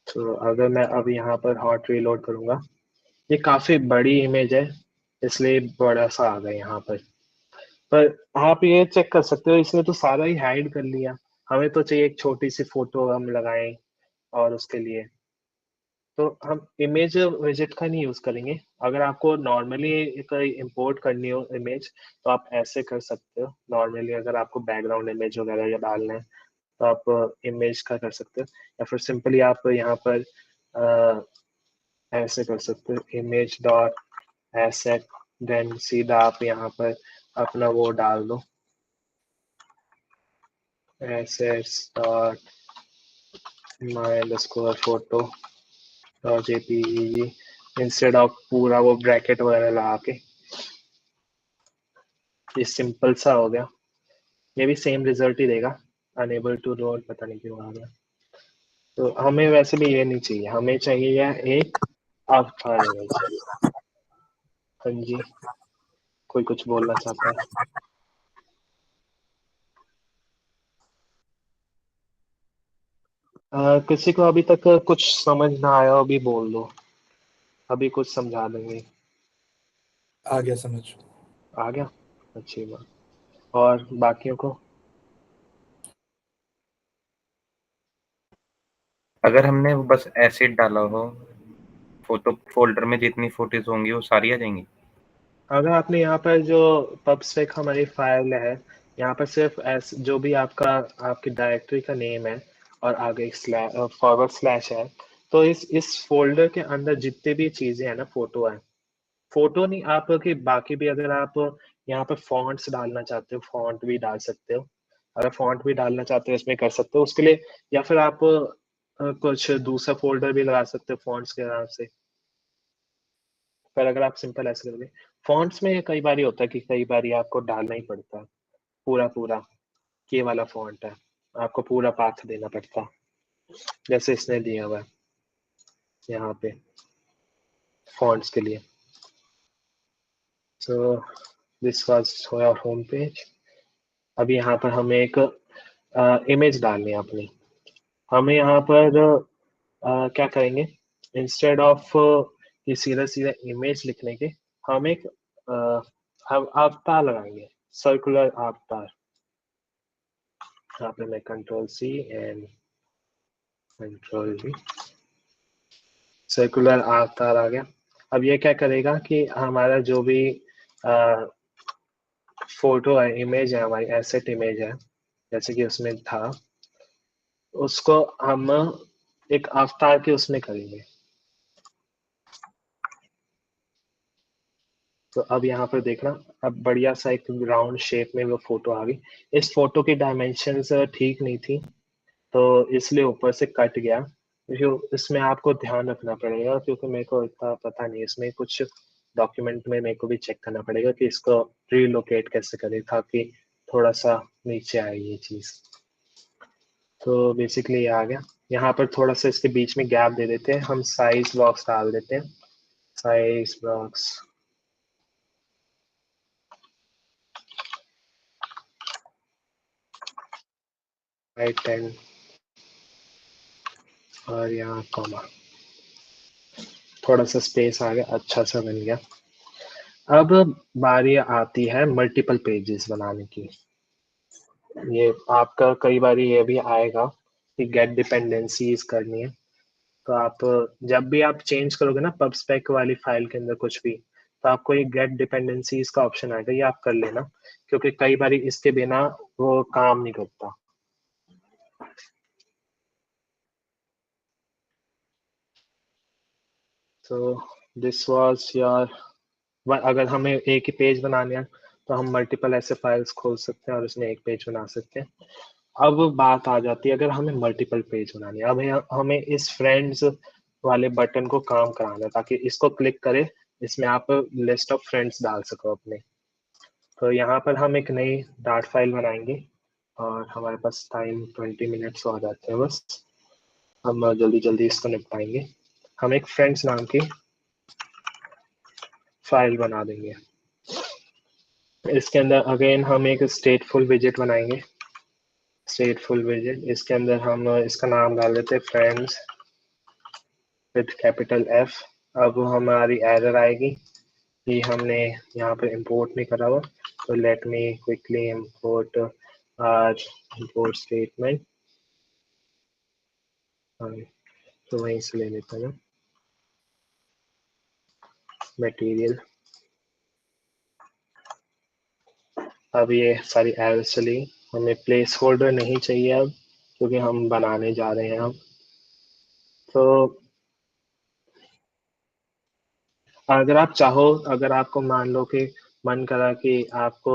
C: तो अगर मैं अब यहाँ पर हॉट रीलोड करूँगा, ये काफ़ी बड़ी इमेज है इसलिए बड़ा सा आ गया यहाँ पर आप ये चेक कर सकते हो, इसने तो सारा ही हाइड कर लिया। हमें तो चाहिए एक छोटी सी फोटो हम लगाएं, और उसके लिए तो हम इमेज विजिट का नहीं यूज करेंगे। अगर आपको नॉर्मली इंपोर्ट करनी हो इमेज तो आप ऐसे कर सकते हो। नॉर्मली अगर आपको बैकग्राउंड इमेज वगैरह या डालना है तो आप इमेज का कर सकते हो, या फिर सिंपली आप यहाँ पर ऐसे कर सकते हो इमेज डॉट एसेट, देन सीधा आप यहाँ पर अपना वो डाल दो assets dot my underscore photo dot jpeg instead of पूरा वो ब्रैकेट वगैरह लगा के। ये सिंपल सा हो गया, ये भी सेम रिजल्ट ही देगा। अनेबल टू लोड पता नहीं क्यों आ गया। तो हमें वैसे भी ये नहीं चाहिए, हमें चाहिए यह एक अवतार इमेज। हाँ जी, कोई कुछ बोलना चाहता है? किसी को अभी तक कुछ समझ ना आया अभी बोल दो, अभी कुछ समझा देंगे।
B: आ गया समझ।
C: आ गया, अच्छी बात। और बाकियों को?
D: अगर हमने बस एसिड डाला हो, फोटो फोल्डर में जितनी फोटोज होंगी वो सारी आ जाएंगी।
C: अगर आपने यहाँ पर जो pubspec हमारी फाइल है, यहाँ पर सिर्फ जो भी आपकी डायरेक्टरी का नेम है और आगे एक फॉरवर्ड स्लैश है, तो इस फोल्डर के अंदर जितने भी चीजें हैं ना, फोटो है। फोटो नहीं, आपकी बाकी भी अगर आप यहाँ पर फॉन्ट्स डालना चाहते हो, फॉन्ट भी डाल सकते हो। अगर फॉन्ट भी डालना चाहते हो इसमें कर सकते हो उसके लिए, या फिर आप कुछ दूसरा फोल्डर भी लगा सकते हो फॉन्ट्स के नाम से। पर अगर आप सिंपल ऐसे करोगे, फॉन्ट्स में कई बार ये होता है कि कई बार आपको डालना ही पड़ता है पूरा पूरा, ये वाला फॉन्ट है, आपको पूरा पाथ देना पड़ता है जैसे इसने दिया हुआ है यहाँ पे फॉन्ट्स के लिए। So this was your home page. अभी यहाँ पर हमें एक इमेज डालनी है अपनी। हमें यहाँ पर क्या करेंगे, इंस्टेड ऑफ ये सीधा सीधा इमेज लिखने के, हम एक अवतार लगाएंगे, सर्कुलर अवतार। यहाँ पे मैं Ctrl+C एंड Ctrl+V, सर्कुलर अवतार आ गया। अब ये क्या करेगा कि हमारा जो भी फोटो है, इमेज है, हमारी एसेट इमेज है जैसे कि उसमें था, उसको हम एक अवतार के उसमें करेंगे। तो अब यहाँ पर देखना, अब बढ़िया सा एक राउंड शेप में वो फोटो आ गई। इस फोटो की डायमेंशंस ठीक नहीं थी तो इसलिए ऊपर से कट गया। जो इसमें आपको ध्यान रखना पड़ेगा क्योंकि मेरे को इतना पता नहीं, इसमें कुछ डॉक्यूमेंट में मेरे को भी चेक करना पड़ेगा कि इसको रीलोकेट कैसे करें ताकि थोड़ा सा नीचे आए ये चीज। तो बेसिकली ये आ गया। यहाँ पर थोड़ा सा इसके बीच में गैप दे देते हैं, हम साइज बॉक्स डाल देते हैं, साइज बॉक्स 10 और यहाँ कॉमा, थोड़ा सा स्पेस आ गया, अच्छा सा बन गया। अब बारी आती है मल्टीपल पेजेस बनाने की। ये आपका कई बार ये भी आएगा कि गेट डिपेंडेंसीज करनी है, तो आप जब भी आप चेंज करोगे ना पबस्पेक वाली फाइल के अंदर कुछ भी, तो आपको ये गेट डिपेंडेंसीज का ऑप्शन आएगा, ये आप कर लेना क्योंकि कई बार इसके बिना वो काम नहीं करता। तो दिस वाज योर, अगर हमें एक ही पेज बनाने हैं तो हम मल्टीपल ऐसे फाइल्स खोल सकते हैं और उसमें एक पेज बना सकते हैं। अब बात आ जाती है अगर हमें मल्टीपल पेज बनानी है, अब हमें इस फ्रेंड्स वाले बटन को काम कराना है ताकि इसको क्लिक करें, इसमें आप लिस्ट ऑफ फ्रेंड्स डाल सको अपने। तो यहाँ पर हम एक नई डार्ट फाइल बनाएंगे और हमारे पास टाइम 20 मिनट्स हो जाते हैं बस, हम जल्दी जल्दी इसको निपटाएंगे। हम एक फ्रेंड्स नाम की फाइल बना देंगे। इसके अंदर अगेन हम एक स्टेटफुल विजेट बनाएंगे, स्टेटफुल विजेट। इसके अंदर हम इसका नाम डाल देते हैं फ्रेंड्स विद कैपिटल F। अब हमारी एरर आएगी कि हमने यहाँ पे इंपोर्ट नहीं करा हुआ, तो let me quickly import import statement. तो वहीं से ले लेता हूँ मटेरियल। अब ये सारी एरर्स चली, हमें प्लेस होल्डर नहीं चाहिए अब क्योंकि हम बनाने जा रहे हैं अब। तो अगर आप चाहो, अगर आपको मान लो कि मन करा कि आपको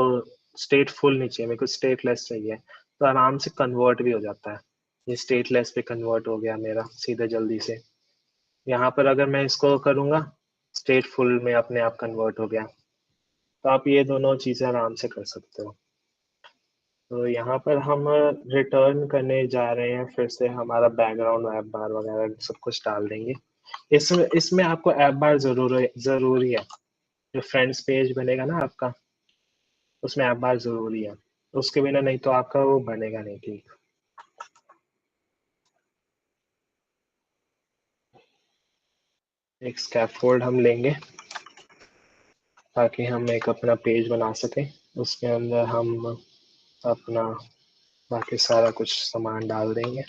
C: स्टेट फुल नहीं चाहिए, मेरे को स्टेटलेस चाहिए, तो आराम से कन्वर्ट भी हो जाता है। ये स्टेटलेस पे कन्वर्ट हो गया मेरा सीधे जल्दी से। यहाँ पर अगर मैं इसको करूँगा स्टेट फुल में अपने आप कन्वर्ट हो गया। तो आप ये दोनों चीज़ें आराम से कर सकते हो। तो यहाँ पर हम रिटर्न करने जा रहे हैं, फिर से हमारा बैकग्राउंड ऐप बार वगैरह सब कुछ डाल देंगे। इसमें आपको ऐप बार जरूरी है। जो फ्रेंड्स पेज बनेगा ना आपका, उसमें ऐप बार जरूरी है, उसके बिना नहीं तो आपका वो बनेगा नहीं। ठीक, एक स्कैफोल्ड हम लेंगे ताकि हम एक अपना पेज बना सकें। उसके अंदर हम अपना बाकी सारा कुछ सामान डाल देंगे।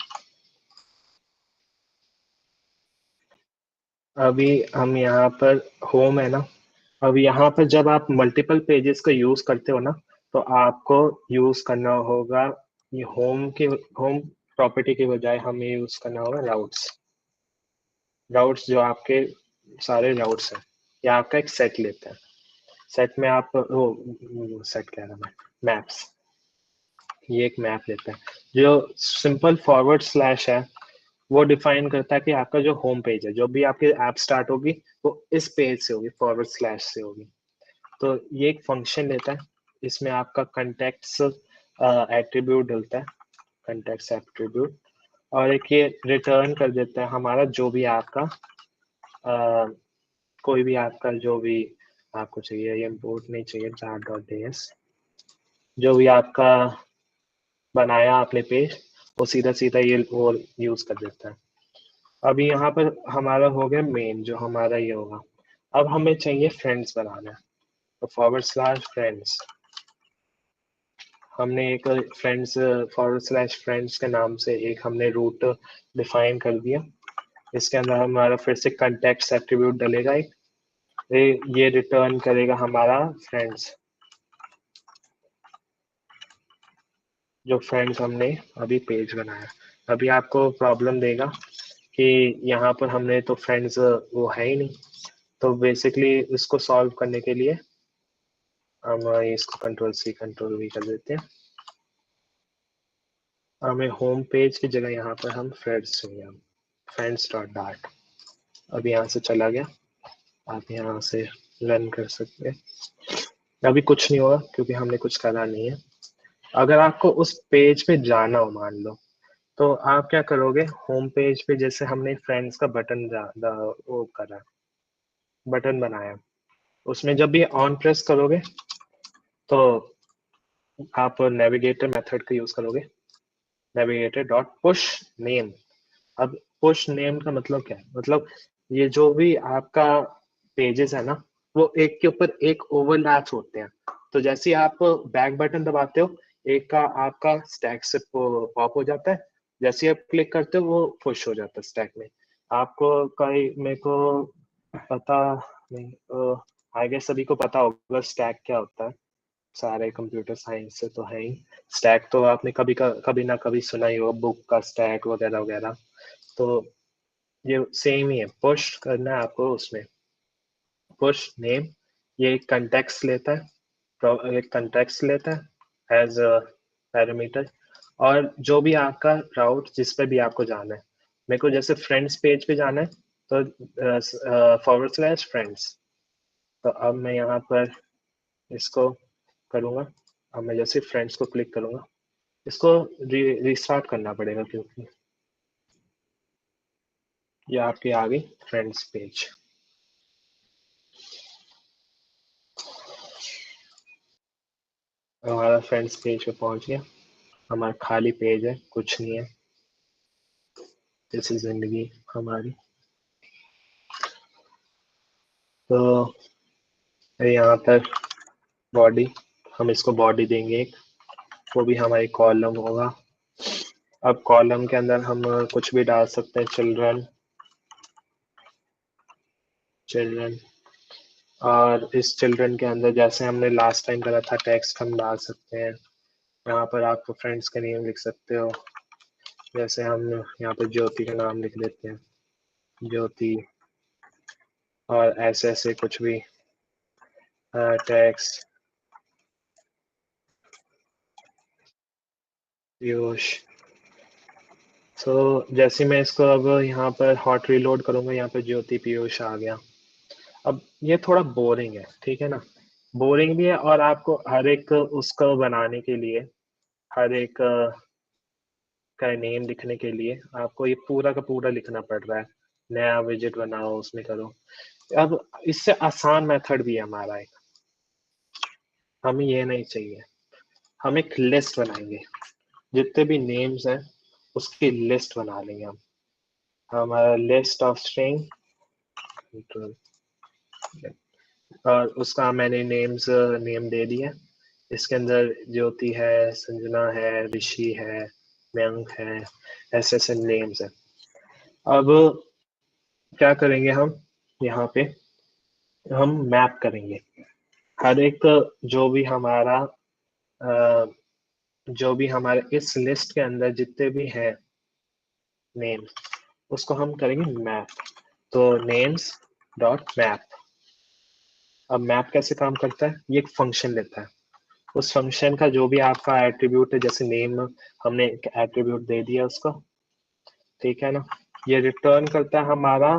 C: अभी हम यहाँ पर होम है ना, अब यहाँ पर जब आप मल्टीपल पेजेस का यूज करते हो ना, तो आपको यूज करना होगा ये होम प्रॉपर्टी के बजाय हमें यूज करना होगा राउट्स जो आपके सारे राउट्स हैं। ये आपका एक सेट लेता है। सेट में आप वो सेट कह रहा मैं, मैप्स। ये एक मैप लेता है। जो सिंपल फॉरवर्ड स्लैश है वो डिफाइन करता है कि आपका जो होम पेज है, जो भी आपकी ऐप स्टार्ट होगी वो इस पेज से होगी, फॉरवर्ड स्लैश से होगी। तो ये एक फंक्शन लेता है, इसमें आपका कंटेक्ट्स एट्रीब्यूट डलता है, कंटेक्ट्स एट्रीब्यूट, और एक ये रिटर्न कर देता है हमारा जो भी आपका कोई भी आपका जो भी आपको चाहिए, ये इम्पोर्ट नहीं चाहिए jar.js, जो भी आपका बनाया आपने पेज वो सीधा सीधा ये वो यूज कर देता है। अभी यहाँ पर हमारा हो गया मेन, जो हमारा ये होगा। अब हमें चाहिए फ्रेंड्स बनाना है, तो फॉरवर्ड स्लैश फ्रेंड्स, हमने एक फ्रेंड्स फॉरवर्ड स्लैश फ्रेंड्स के नाम से एक हमने रूट डिफाइन कर दिया। इसके अंदर हमारा फिर से कंटेक्ट्स एट्रीब्यूट डलेगा एक, ये रिटर्न करेगा हमारा फ्रेंड्स, जो फ्रेंड्स हमने अभी पेज बनाया। अभी आपको प्रॉब्लम देगा कि यहाँ पर हमने तो फ्रेंड्स वो है ही नहीं, तो बेसिकली इसको सॉल्व करने के लिए हम इसको कंट्रोल-C कंट्रोल-V कर देते हैं। हमें होम पेज की जगह यहाँ पर हम फ्रेंड्स चाहिए, friends.dart। अब यहाँ से चला गया, आप यहाँ से रन कर सकते हैं। अभी कुछ नहीं होगा क्योंकि हमने कुछ करा नहीं है। अगर आपको उस पेज पे जाना हो मान लो, तो आप क्या करोगे, होम पेज पे जैसे हमने फ्रेंड्स का बटन वो करा, बटन बनाया, उसमें जब भी ऑन प्रेस करोगे तो आप नेविगेटर मेथड का यूज करोगे, नेविगेटर डॉट पुश नेम। अब पुश नेम का मतलब क्या है, मतलब ये जो भी आपका पेजेस है ना, वो एक के ऊपर एक ओवरलैप होते हैं। तो जैसे ही आप बैक बटन दबाते हो, एक का आपका स्टैक से पॉप हो जाता है, जैसे ही आप क्लिक करते हो वो पुश हो जाता है स्टैक में। आपको मेरे को पता नहीं, आई गेस सभी को पता होगा स्टैक क्या होता है, सारे कंप्यूटर साइंस से तो है ही। स्टैक तो आपने कभी ना कभी सुना ही होगा, बुक का स्टैक वगैरह वगैरह। तो ये सेम ही है, पुश करना है आपको उसमें, पुश नेम, ये एक कंटेक्स्ट लेता है, एक कंटेक्स्ट लेता है एज अ पैरामीटर, और जो भी आपका राउट जिस पे भी आपको जाना है, मेरे को जैसे फ्रेंड्स पेज पे जाना है तो /friends, तो अब मैं यहाँ पर इसको करूँगा, अब मैं जैसे फ्रेंड्स को क्लिक करूँगा, इसको रिस्टार्ट करना पड़ेगा क्योंकि ये आपके आ गई फ्रेंड्स पेज। हमारा फ्रेंड्स पेज पे पहुंच गया, हमारा खाली पेज है, कुछ नहीं है, जैसी जिंदगी हमारी। तो यहाँ पर बॉडी, हम इसको बॉडी देंगे एक, वो भी हमारी कॉलम होगा। अब कॉलम के अंदर हम कुछ भी डाल सकते हैं, चिल्ड्रन, और इस चिल्ड्रन के अंदर जैसे हमने लास्ट टाइम करा था टेक्स्ट हम डाल सकते हैं। यहाँ पर आप फ्रेंड्स का नेम लिख सकते हो, जैसे हम यहाँ पर ज्योति का नाम लिख देते हैं, ज्योति, और ऐसे ऐसे कुछ भी टेक्स्ट, पीयूष। सो जैसे मैं इसको अब यहाँ पर हॉट रीलोड करूंगा, यहाँ पर ज्योति पीयूष आ गया। अब ये थोड़ा बोरिंग है, ठीक है ना, बोरिंग भी है, और आपको हर एक उसको बनाने के लिए, हर एक का नेम लिखने के लिए आपको ये पूरा का पूरा लिखना पड़ रहा है, नया विजिट बनाओ उसमें करो। अब इससे आसान मेथड भी है हमारा एक, हमें ये नहीं चाहिए, हम एक लिस्ट बनाएंगे, जितने भी नेम्स हैं उसकी लिस्ट बना लेंगे हम, हमारा लिस्ट ऑफ स्ट्रिंग, और उसका मैंने नेम दे दिया, इसके अंदर ज्योति है, संजना है, ऋषि है, मयंक है, ऐसे ऐसे नेम्स है। अब क्या करेंगे हम, यहाँ पे हम मैप करेंगे हर एक, जो भी हमारा जो भी हमारे इस लिस्ट के अंदर जितने भी हैं नेम, उसको हम करेंगे मैप, तो नेम्स डॉट मैप। अब मैप कैसे काम करता है, ये एक फंक्शन लेता है, उस फंक्शन का जो भी आपका एट्रीब्यूट है, जैसे नेम हमने एक एट्रीब्यूट दे दिया उसको, ठीक है ना, ये रिटर्न करता है हमारा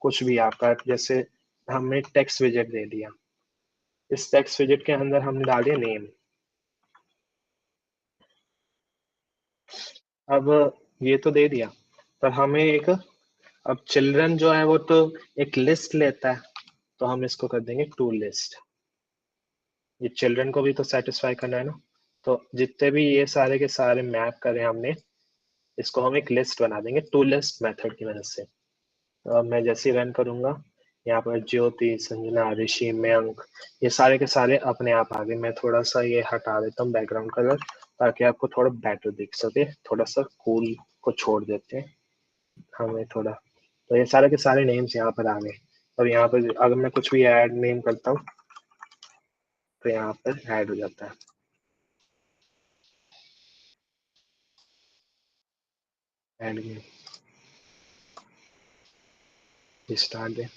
C: कुछ भी आपका, जैसे हमने टेक्स्ट विजेट दे दिया, इस टेक्स्ट विजेट के अंदर हमने डाल दिया नेम। अब ये तो दे दिया, पर हमें एक, अब चिल्ड्रन जो है वो तो एक लिस्ट लेता है, तो हम इसको कर देंगे टू लिस्ट, ये चिल्ड्रन को भी तो सेटिस्फाई करना है ना, तो जितने भी ये सारे के सारे मैप करें हमने, इसको हम एक लिस्ट बना देंगे टू लिस्ट मेथड की मदद से। तो अब मैं जैसे रन करूंगा, यहाँ पर ज्योति, संजना, ऋषि, मयंक, ये सारे के सारे अपने आप आ गए। मैं थोड़ा सा ये हटा देता हूँ बैकग्राउंड कलर, ताकि आपको थोड़ा बेटर दिख सके, थोड़ा सा कूल को छोड़ देते हैं हमें थोड़ा। तो ये सारे के सारे नेम्स यहाँ पर आ गए, और यहाँ पर अगर मैं कुछ भी ऐड नेम करता हूँ तो यहाँ पर ऐड हो जाता है, ऐड में स्टार्ट दे,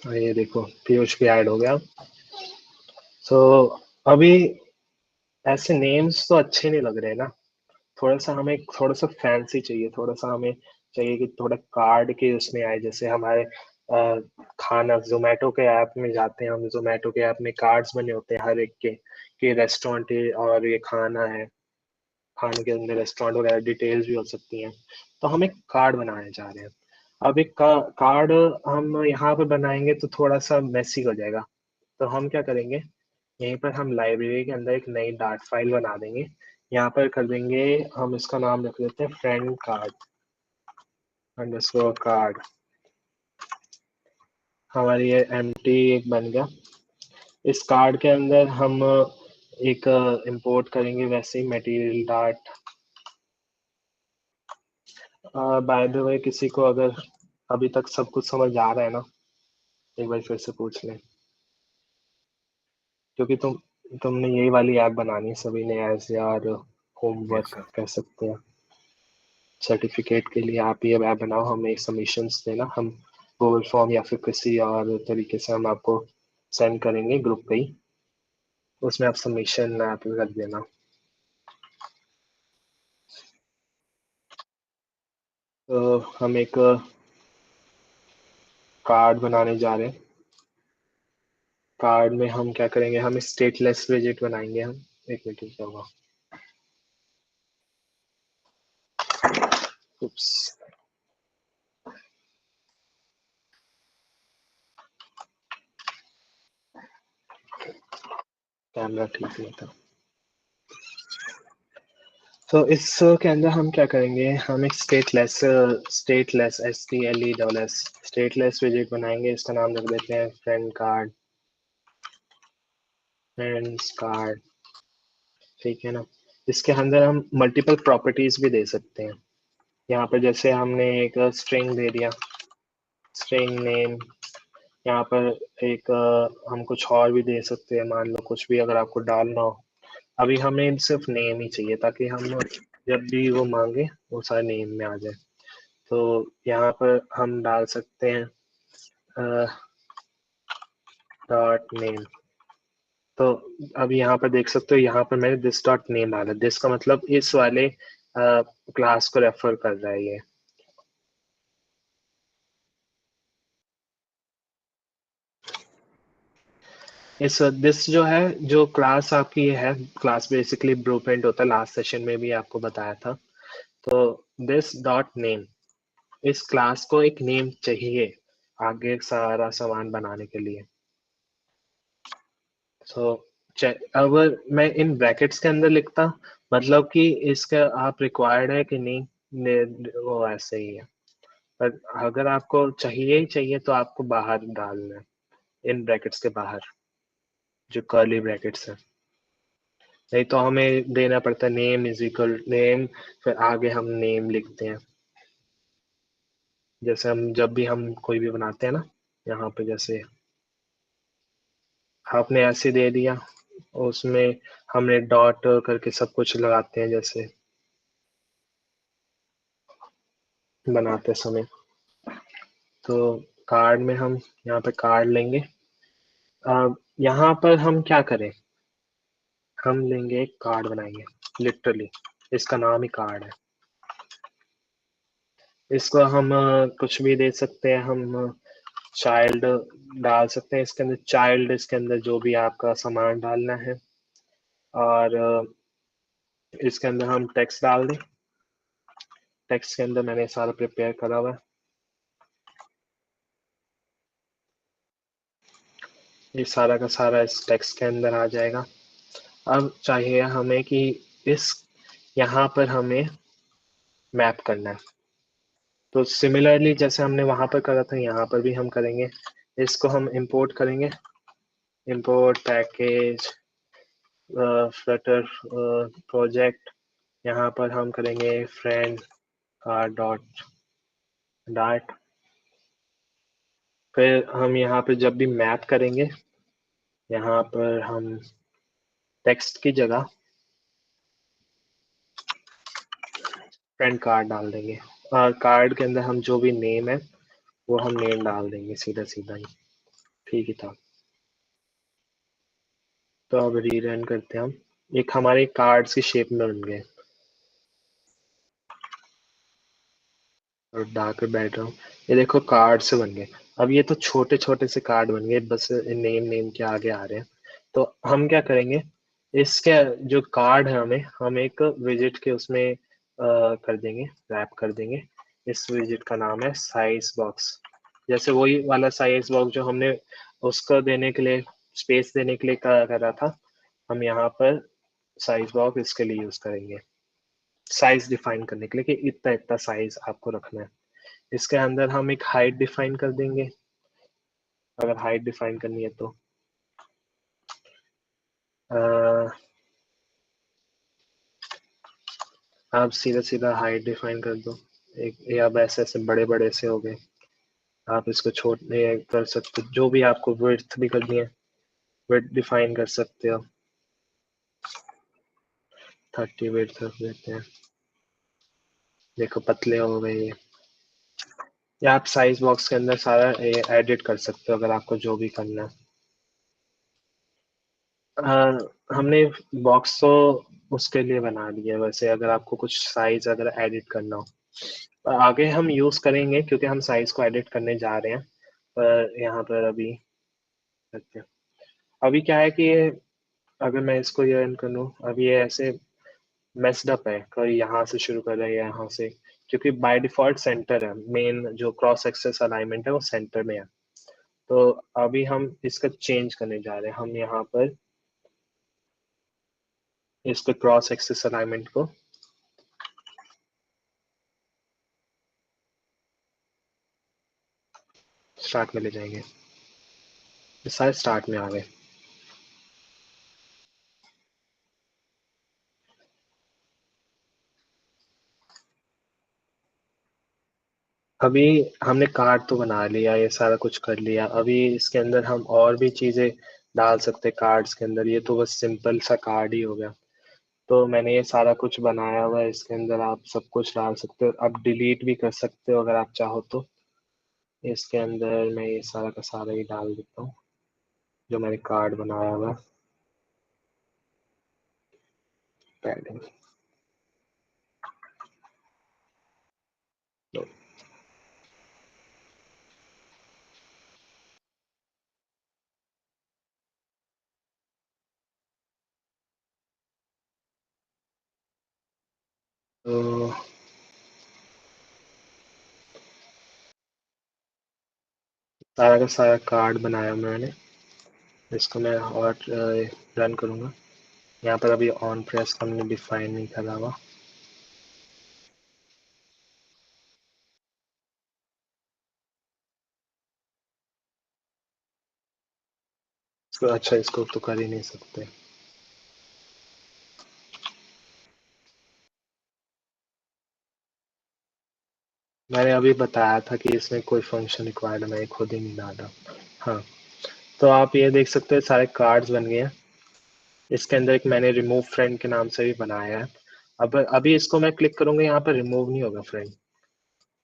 C: और ये देखो पीयूष भी ऐड हो गया। सो अभी ऐसे नेम्स तो अच्छे नहीं लग रहे ना, थोड़ा सा हमें थोड़ा सा फैंसी चाहिए, थोड़ा सा हमें चाहिए कि थोड़ा कार्ड के उसमें आए, जैसे हमारे खाना जोमेटो के ऐप में जाते हैं हम, जोमेटो के ऐप में कार्ड्स बने होते हैं हर एक के, कि रेस्टोरेंट है और ये खाना है, खाने के अंदर रेस्टोरेंट वगैरह डिटेल्स भी हो सकती हैं, तो हम एक कार्ड बनाने जा रहे हैं। अब एक कार्ड हम यहाँ पर बनाएंगे तो थोड़ा सा मेसी हो जाएगा, तो हम क्या करेंगे, यहीं पर हम लाइब्रेरी के अंदर एक नई डार्ट फाइल बना देंगे, यहाँ पर कर देंगे, हम इसका नाम रख देते हैं फ्रेंड कार्ड अंडरस्कोर कार्ड, हमारी ये एम्प्टी एक बन गया। इस कार्ड के अंदर हम एक इंपोर्ट करेंगे वैसे ही material dart. By the way किसी को अगर अभी तक सब कुछ समझ आ रहा है ना, एक बार फिर से पूछ लें, क्योंकि तुमने यही वाली ऐप बनानी है सभी ने एज यार
D: Yes,
C: होमवर्क
D: sir.
C: कह सकते हैं। सर्टिफिकेट के लिए आप ये ऐप बनाओ, हमें सबमिशंस देना, हम गूगल फॉर्म या फिर किसी और तरीके से हम आपको सेंड करेंगे ग्रुप पे ही, उसमें आप सबमिशन आप रख देना। तो हम एक कार्ड बनाने जा रहे हैं। कार्ड में हम क्या करेंगे, हम स्टेटलेस विजिट बनाएंगे। हम एक मिनट क्या होगा, उप्स, कैमरा ठीक नहीं था। तो इसके अंदर हम क्या करेंगे, हम एक स्टेटलेस STLESS स्टेटलेस विजिट बनाएंगे। इसका नाम रख देते हैं फ्रेंड्स कार्ड, ठीक है ना। इसके अंदर हम मल्टीपल प्रॉपर्टीज भी दे सकते हैं। यहाँ पर जैसे हमने एक स्ट्रिंग दे दिया, स्ट्रिंग नेम। यहाँ पर एक हम कुछ और भी दे सकते हैं, मान लो कुछ भी अगर आपको डालना हो। अभी हमें सिर्फ नेम ही चाहिए ताकि हम जब भी वो मांगे वो सारे नेम में आ जाए। तो यहाँ पर हम डाल सकते हैं डॉट नेम। तो अब यहाँ पर देख सकते हो, यहाँ पर मैंने दिस डॉट नेम डाला, दिस का मतलब इस वाले क्लास को रेफर कर रहा है ये। इस दिस जो है, जो क्लास आपकी ये है, क्लास बेसिकली ब्लूप्रिंट होता है, लास्ट सेशन में भी आपको बताया था। तो दिस डॉट नेम, इस क्लास को एक नेम चाहिए आगे सारा सामान बनाने के लिए। तो अगर मैं इन ब्रैकेट्स के अंदर लिखता, मतलब कि इसका आप रिक्वायर्ड है कि नहीं, वो ऐसे ही है। पर अगर आपको चाहिए ही चाहिए तो आपको बाहर डालना है, इन ब्रैकेट्स के बाहर जो कर्ली ब्रैकेट्स है। नहीं तो हमें देना पड़ता है नेम इज इक्वल नेम, फिर आगे हम नेम लिखते हैं। जैसे हम जब भी हम कोई भी बनाते हैं ना, यहाँ पे जैसे आपने ऐसे दे दिया, उसमें हमने डॉट करके सब कुछ लगाते हैं जैसे बनाते समय। तो कार्ड में हम यहाँ पे कार्ड लेंगे। यहाँ पर हम क्या करें, हम लेंगे एक कार्ड बनाएंगे, लिटरली इसका नाम ही कार्ड है। इसको हम कुछ भी दे सकते हैं, हम चाइल्ड डाल सकते हैं इसके अंदर, चाइल्ड इसके अंदर जो भी आपका सामान डालना है। और इसके अंदर हम टेक्स्ट डाल दें। टेक्स्ट के अंदर मैंने सारा प्रिपेयर करा हुआ है, ये सारा का सारा इस टेक्स्ट के अंदर आ जाएगा। अब चाहिए हमें कि इस यहाँ पर हमें मैप करना है। तो सिमिलरली जैसे हमने वहां पर करा था, यहाँ पर भी हम करेंगे। इसको हम इंपोर्ट करेंगे, इंपोर्ट पैकेज फ्लटर प्रोजेक्ट। यहाँ पर हम करेंगे फ्रेंड डॉट डाट। फिर हम यहाँ पर जब भी मैप करेंगे, यहाँ पर हम टेक्स्ट की जगह फ्रेंड कार्ड डाल देंगे, और कार्ड के अंदर हम जो भी नेम है वो हम नेम डाल देंगे सीधा सीधा ही। ठीक ही था। तो अब रीरन करते हैं हम, एक हमारे कार्ड्स की शेप में बन गए। और डाक पे बैठ रहा हूँ, ये देखो कार्ड से बन गए। अब ये तो छोटे छोटे से कार्ड बन गए, बस नेम के आगे आ रहे हैं। तो हम क्या करेंगे, इसके जो कार्ड है हम एक विजिट के उसमें कर देंगे, रैप कर देंगे। इस विजिट का नाम है साइज बॉक्स। जैसे वही वाला साइज बॉक्स जो हमने उसको देने के लिए, स्पेस देने के लिए करा था, हम यहाँ पर साइज बॉक्स इसके लिए यूज करेंगे, साइज डिफाइन करने के लिए कि इतना इतना साइज आपको रखना है। इसके अंदर हम एक हाइट डिफाइन कर देंगे, अगर हाइट डिफाइन करनी है तो आप सीधा सीधा हाइट डिफाइन कर दो एक, या अब ऐसे ऐसे बड़े बड़े से हो गए। आप इसको छोटे कर सकते हो, जो भी आपको विड्थ भी करनी है विड्थ डिफाइन कर सकते हो, 30 विड्थ रख देते हैं। देखो पतले हो गए ये। या आप साइज बॉक्स के अंदर सारा एडिट कर सकते हो अगर आपको जो भी करना है। हमने बॉक्स तो उसके लिए बना दिया है, वैसे अगर आपको कुछ साइज अगर एडिट करना हो आगे हम यूज करेंगे क्योंकि हम साइज को एडिट करने जा रहे हैं, पर यहाँ पर अभी करते हैं। अभी क्या है कि ये अगर मैं इसको ये रन कर लूँ, अभी ये ऐसे मेस्ड अप है, कोई यहाँ से शुरू कर रहा है या यहाँ से, क्योंकि बाय डिफॉल्ट सेंटर है, मेन जो क्रॉस एक्सेस अलाइनमेंट है वो सेंटर में है। तो अभी हम इसका चेंज करने जा रहे हैं, हम यहाँ पर इसके क्रॉस एक्सेस अलाइनमेंट को स्टार्ट में ले जाएंगे। ये सारे स्टार्ट में आ गए। अभी हमने कार्ड तो बना लिया, ये सारा कुछ कर लिया। अभी इसके अंदर हम और भी चीजें डाल सकते हैं कार्ड्स के अंदर। ये तो बस सिंपल सा कार्ड ही हो गया। तो मैंने ये सारा कुछ बनाया हुआ है, इसके अंदर आप सब कुछ डाल सकते हो। आप डिलीट भी कर सकते हो अगर आप चाहो तो। इसके अंदर मैं ये सारा का सारा ही डाल देता हूँ जो मैंने कार्ड बनाया हुआ है। पैडिंग तो सारा का सारा कार्ड बनाया मैंने। इसको मैं और रन करूँगा। यहाँ पर अभी ऑन प्रेस हमने डिफाइन नहीं करा हुआ। अच्छा, इसको तो कर ही नहीं सकते। मैंने अभी बताया था कि इसमें कोई फंक्शन रिक्वायर्ड, मैं खुद ही नहीं डाला। हाँ, तो आप ये देख सकते हैं सारे कार्ड्स बन गए हैं। इसके अंदर एक मैंने रिमूव फ्रेंड के नाम से भी बनाया है। अब अभी इसको मैं क्लिक करूंगा, यहाँ पर रिमूव नहीं होगा फ्रेंड,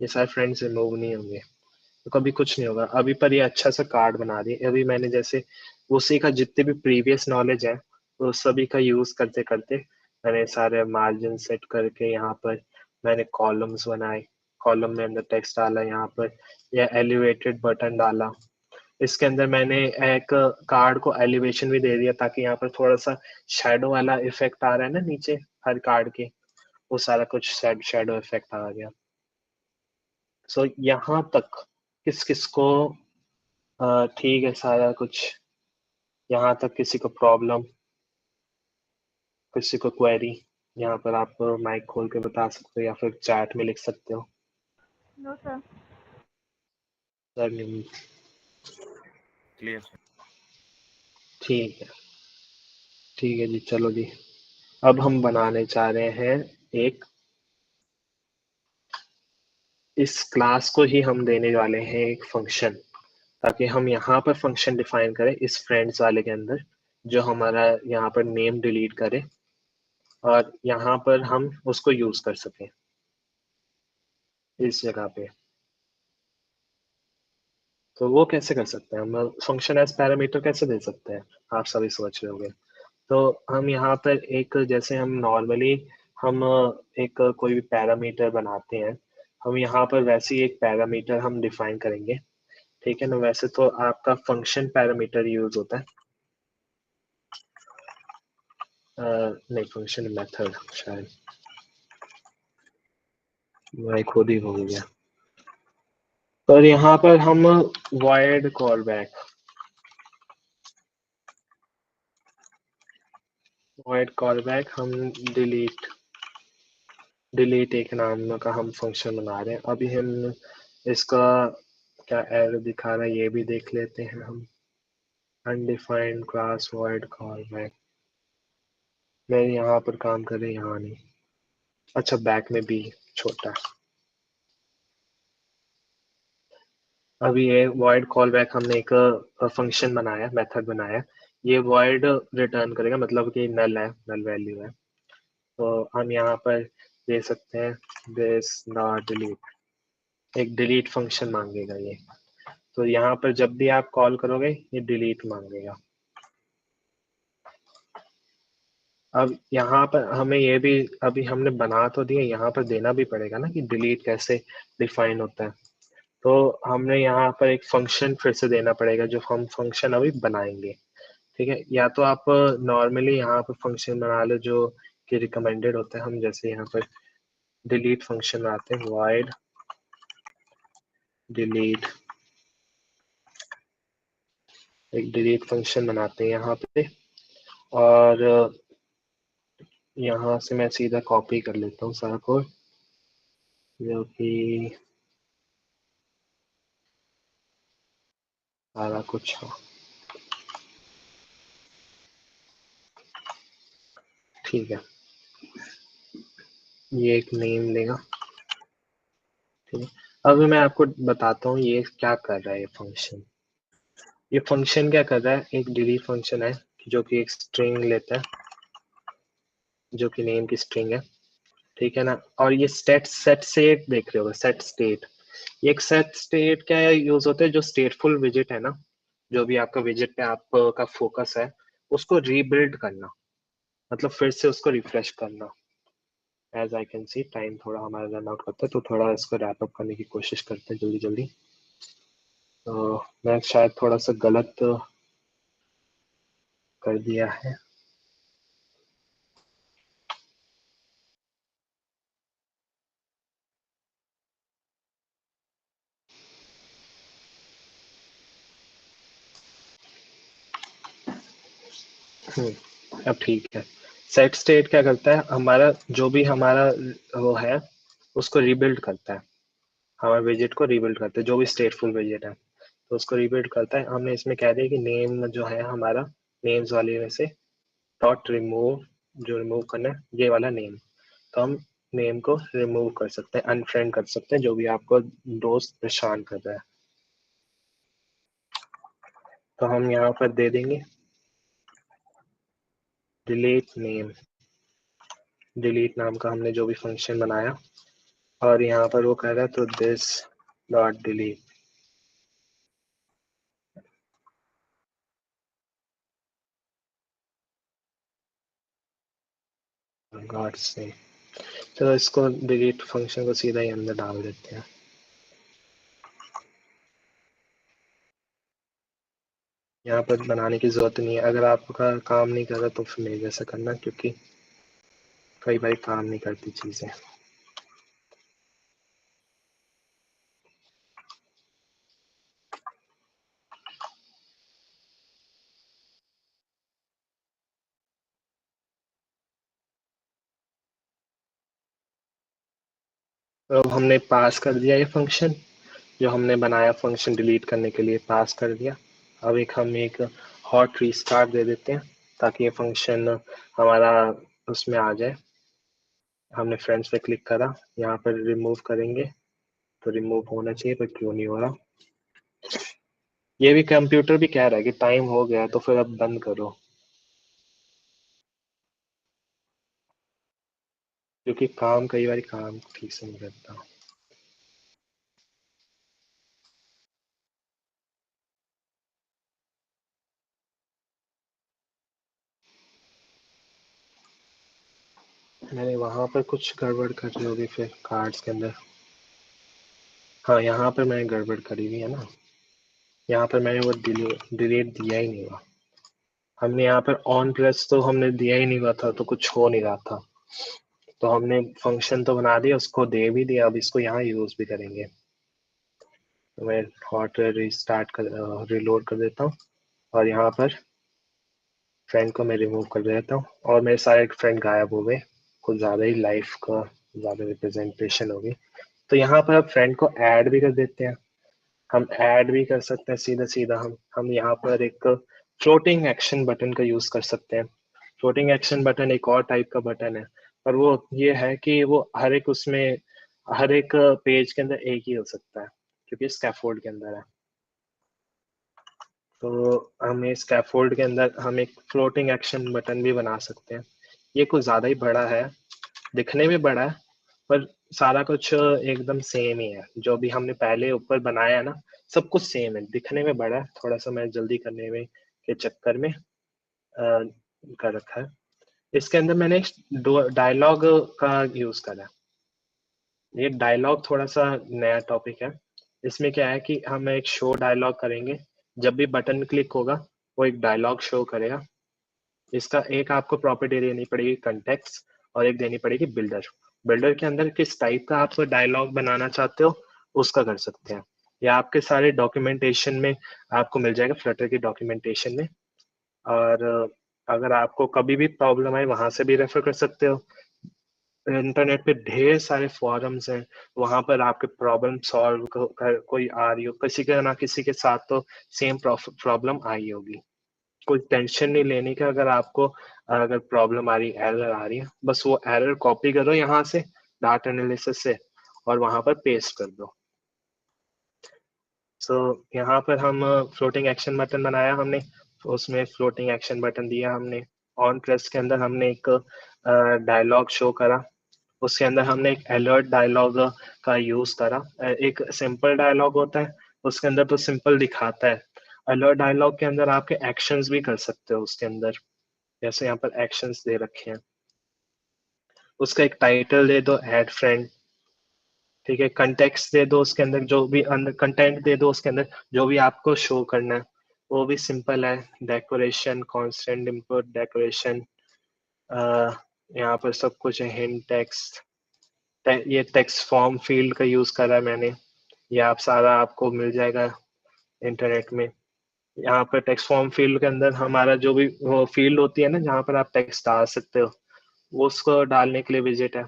C: ये सारे फ्रेंड्स रिमूव नहीं होंगे, तो कभी कुछ नहीं होगा। अभी पर ये अच्छा सा कार्ड बना दिए। अभी मैंने जैसे उसी का जितने भी प्रीवियस नॉलेज है वो सभी का यूज करते करते मैंने सारे मार्जिन सेट करके यहाँ पर मैंने कॉलम्स बनाए। कॉलम में अंदर टेक्स्ट डाला, यहाँ पर या एलिवेटेड बटन डाला। इसके अंदर मैंने एक कार्ड को एलिवेशन भी दे दिया ताकि यहाँ पर थोड़ा सा शेडो वाला इफेक्ट आ रहा है ना नीचे हर कार्ड के, वो सारा कुछ शेडो इफेक्ट आ गया। सो यहाँ तक किस किस को ठीक है सारा कुछ। यहाँ तक किसी को प्रॉब्लम, किसी को क्वेरी, यहाँ पर आप माइक खोल के बता सकते हो या फिर चैट में लिख सकते हो।
E: No sir.
C: सर नहीं,
D: क्लियर सर।
C: ठीक है, ठीक है जी, चलो जी। अब हम बनाने चाह रहे हैं एक, इस क्लास को ही हम देने वाले हैं एक फंक्शन, ताकि हम यहाँ पर फंक्शन डिफाइन करें इस फ्रेंड्स वाले के अंदर, जो हमारा यहाँ पर नेम डिलीट करे और यहाँ पर हम उसको यूज कर सकें इस जगह पे। तो वो कैसे कर सकते हैं हम, फंक्शन एज पैरामीटर कैसे दे सकते हैं, आप सभी सोच रहे होंगे। तो हम यहाँ पर एक, जैसे हम नॉर्मली हम एक कोई भी पैरामीटर बनाते हैं, हम यहाँ पर वैसे ही एक पैरामीटर हम डिफाइन करेंगे। ठीक है ना, वैसे तो आपका फंक्शन पैरामीटर यूज होता है, नहीं फंक्शन मेथड शायद मैं खुद ही भूल गया। पर यहाँ पर हम void callback, हम डिलीट एक नाम का हम फंक्शन बना रहे हैं। अभी हम इसका क्या एरर दिखा रहा है ये भी देख लेते हैं हम। अनडिफाइंड क्लास void callback, मैं यहाँ पर काम कर रहे हैं, यहाँ नहीं। अच्छा, बैक में भी छोटा है। अभी ये void callback हमने एक फंक्शन बनाया, मेथड बनाया, ये void रिटर्न करेगा, मतलब कि नल है, नल वैल्यू है। तो हम यहाँ पर दे सकते हैं दिस डॉट डिलीट, एक डिलीट फंक्शन मांगेगा ये। तो यहाँ पर जब भी आप कॉल करोगे ये डिलीट मांगेगा। अब यहाँ पर हमें ये भी, अभी हमने बना तो दिया, यहाँ पर देना भी पड़ेगा ना कि डिलीट कैसे डिफाइन होता है। तो हमने यहाँ पर एक फंक्शन फिर से देना पड़ेगा जो हम फंक्शन अभी बनाएंगे। ठीक है, या तो आप नॉर्मली यहाँ पर फंक्शन बना लो जो कि रिकमेंडेड होता है। हम जैसे यहाँ पर डिलीट फंक्शन बनाते हैं, void डिलीट, एक डिलीट फंक्शन बनाते हैं यहाँ पे। और यहाँ से मैं सीधा कॉपी कर लेता हूँ सारा कोड, जो कि सारा कुछ हो। ठीक है, ये एक नेम लेगा। ठीक है, अभी मैं आपको बताता हूँ ये क्या कर रहा है। ये फंक्शन क्या कर रहा है, एक डिलीट फंक्शन है जो कि एक स्ट्रिंग लेता है जो कि नेम की स्ट्रिंग है। ठीक है ना, और ये सेट स्टेट देख रहे हो, सेट स्टेट। ये एक सेट स्टेट क्या यूज होता है, जो स्टेटफुल विजिट है ना, जो भी आपका विजिट पे आपका फोकस है, उसको रीबिल्ड करना, मतलब फिर से उसको रिफ्रेश करना। As I can see time थोड़ा हमारा रन आउट करता है, तो थोड़ा इसको रैप अप करने की कोशिश करते हैं जल्दी जल्दी। तो मैं शायद थोड़ा सा गलत कर दिया है। अब ठीक है। सेट स्टेट क्या करता है, हमारा जो भी हमारा वो है उसको रिबिल्ड करता है, हमारे विजिट को रिबिल्ड करता है, जो भी स्टेटफुल विजिट है तो उसको रिबिल्ड करता है। हमने इसमें कह दिया कि नेम जो है हमारा, नेम्स वाले में से डॉट रिमूव, जो रिमूव करना है ये वाला नेम, तो हम नेम को रिमूव कर सकते हैं, अनफ्रेंड कर सकते हैं जो भी आपको दोस्त परेशान कर रहा है। तो हम यहाँ पर दे देंगे डिलीट नेम, डिलीट नाम का हमने जो भी फंक्शन बनाया, और यहाँ पर वो कह रहा है तो दिस डॉट डिलीट। गॉड से, चलो इसको डिलीट फंक्शन को सीधा ही अंदर डाल देते हैं। यहाँ पर बनाने की जरूरत नहीं है, अगर आपका काम नहीं कर रहा तो फिर मेरे जैसा करना, क्योंकि कई बार काम नहीं करती चीजें। तो अब हमने पास कर दिया ये फंक्शन, जो हमने बनाया फंक्शन डिलीट करने के लिए पास कर दिया। अब हम एक हॉट रीस्टार्ट दे देते हैं ताकि ये फंक्शन हमारा उसमें आ जाए। हमने फ्रेंड्स पे क्लिक करा, यहाँ पर रिमूव करेंगे तो रिमूव होना चाहिए, पर क्यों नहीं हो रहा। ये भी कंप्यूटर भी कह रहा है कि टाइम हो गया, तो फिर अब बंद करो, क्योंकि काम कई बार काम ठीक से नहीं करता। मैंने वहां पर कुछ गड़बड़ कर दी होगी फिर कार्ड्स के अंदर। हाँ, यहाँ पर मैंने गड़बड़ करी हुई है ना, यहाँ पर मैंने वो डिलीट दिया ही नहीं हुआ। हमने यहाँ पर ऑन प्लस तो हमने दिया ही नहीं हुआ था, तो कुछ हो नहीं रहा था। तो हमने फंक्शन तो बना दिया, उसको दे भी दिया, अब इसको यहाँ यूज भी करेंगे। तो मैं हॉट रिस्टार्ट कर रिलोड कर देता हूँ, और यहाँ पर फ्रेंड को मैं रिमूव कर देता हूँ, और मेरे सारे फ्रेंड गायब हो गए। कुछ ज़्यादा ही लाइफ का ज़्यादा रिप्रेजेंटेशन होगी। तो यहाँ पर अब फ्रेंड को ऐड भी कर देते हैं। हम ऐड भी कर सकते हैं सीधा सीधा, हम यहाँ पर एक फ्लोटिंग एक्शन बटन का यूज कर सकते हैं। फ्लोटिंग एक्शन बटन एक और टाइप का बटन है, पर वो ये है कि वो हर एक उसमें, हर एक पेज के अंदर एक ही हो सकता है, क्योंकि स्कैफोल्ड के अंदर है। तो हम इस स्कैफोल्ड के अंदर हम एक फ्लोटिंग एक्शन बटन भी बना सकते हैं। ये कुछ ज़्यादा ही बड़ा है, दिखने में बड़ा है, पर सारा कुछ एकदम सेम ही है, जो भी हमने पहले ऊपर बनाया है ना सब कुछ सेम है, दिखने में बड़ा है, थोड़ा सा मैं जल्दी करने में के चक्कर में कर रखा है। इसके अंदर मैंने एक डायलॉग का यूज करा है। ये डायलॉग थोड़ा सा नया टॉपिक है। इसमें क्या है कि हम एक शो डायलॉग करेंगे, जब भी बटन क्लिक होगा वो एक डायलॉग शो करेगा। इसका एक आपको प्रॉपर्टी देनी पड़ेगी कंटेक्स्ट, और एक देनी पड़ेगी बिल्डर। बिल्डर के अंदर किस टाइप का आप डायलॉग बनाना चाहते हो उसका कर सकते हैं, या आपके सारे डॉक्यूमेंटेशन में आपको मिल जाएगा, फ्लटर की डॉक्यूमेंटेशन में। और अगर आपको कभी भी प्रॉब्लम आए वहां से भी रेफर कर सकते हो। इंटरनेट पे ढेर सारे फॉरम्स हैं, वहां पर आपके प्रॉब्लम सॉल्व कोई आ रही हो, किसी के ना किसी के साथ तो सेम प्रॉब्लम आई होगी। कोई टेंशन नहीं लेने का, अगर आपको अगर प्रॉब्लम आ रही एरर आ रही है, बस वो एरर कॉपी करो यहाँ से डाटा एनालिसिस से और वहां पर पेस्ट कर दो। सो यहाँ पर हम फ्लोटिंग एक्शन बटन बनाया हमने, उसमें फ्लोटिंग एक्शन बटन दिया हमने। ऑन प्रेस के अंदर हमने एक डायलॉग शो करा, उसके अंदर हमने एक अलर्ट डायलॉग का यूज करा। एक सिंपल डायलॉग होता है, उसके अंदर तो सिंपल दिखाता है। अलर्ट डायलॉग के अंदर आपके एक्शंस भी कर सकते हो उसके अंदर, जैसे यहाँ पर एक्शंस दे रखे हैं। उसका एक टाइटल दे दो, ऐड फ्रेंड, ठीक है। कंटेक्स्ट दे दो, उसके अंदर जो भी कंटेंट दे दो, उसके अंदर जो भी आपको शो करना है वो भी सिंपल है। डेकोरेशन, कांस्टेंट इंपोर्ट डेकोरेशन, यहाँ पर सब कुछ है। हिंट टेक्स्ट, ये टेक्स्ट फॉर्म फील्ड का यूज करा है मैंने, ये आप सारा आपको मिल जाएगा इंटरनेट में। यहाँ पर टेक्स्ट फॉर्म फील्ड के अंदर हमारा जो भी वो फील्ड होती है ना जहाँ पर आप टेक्स्ट डाल सकते हो, वो उसको डालने के लिए विजिट है।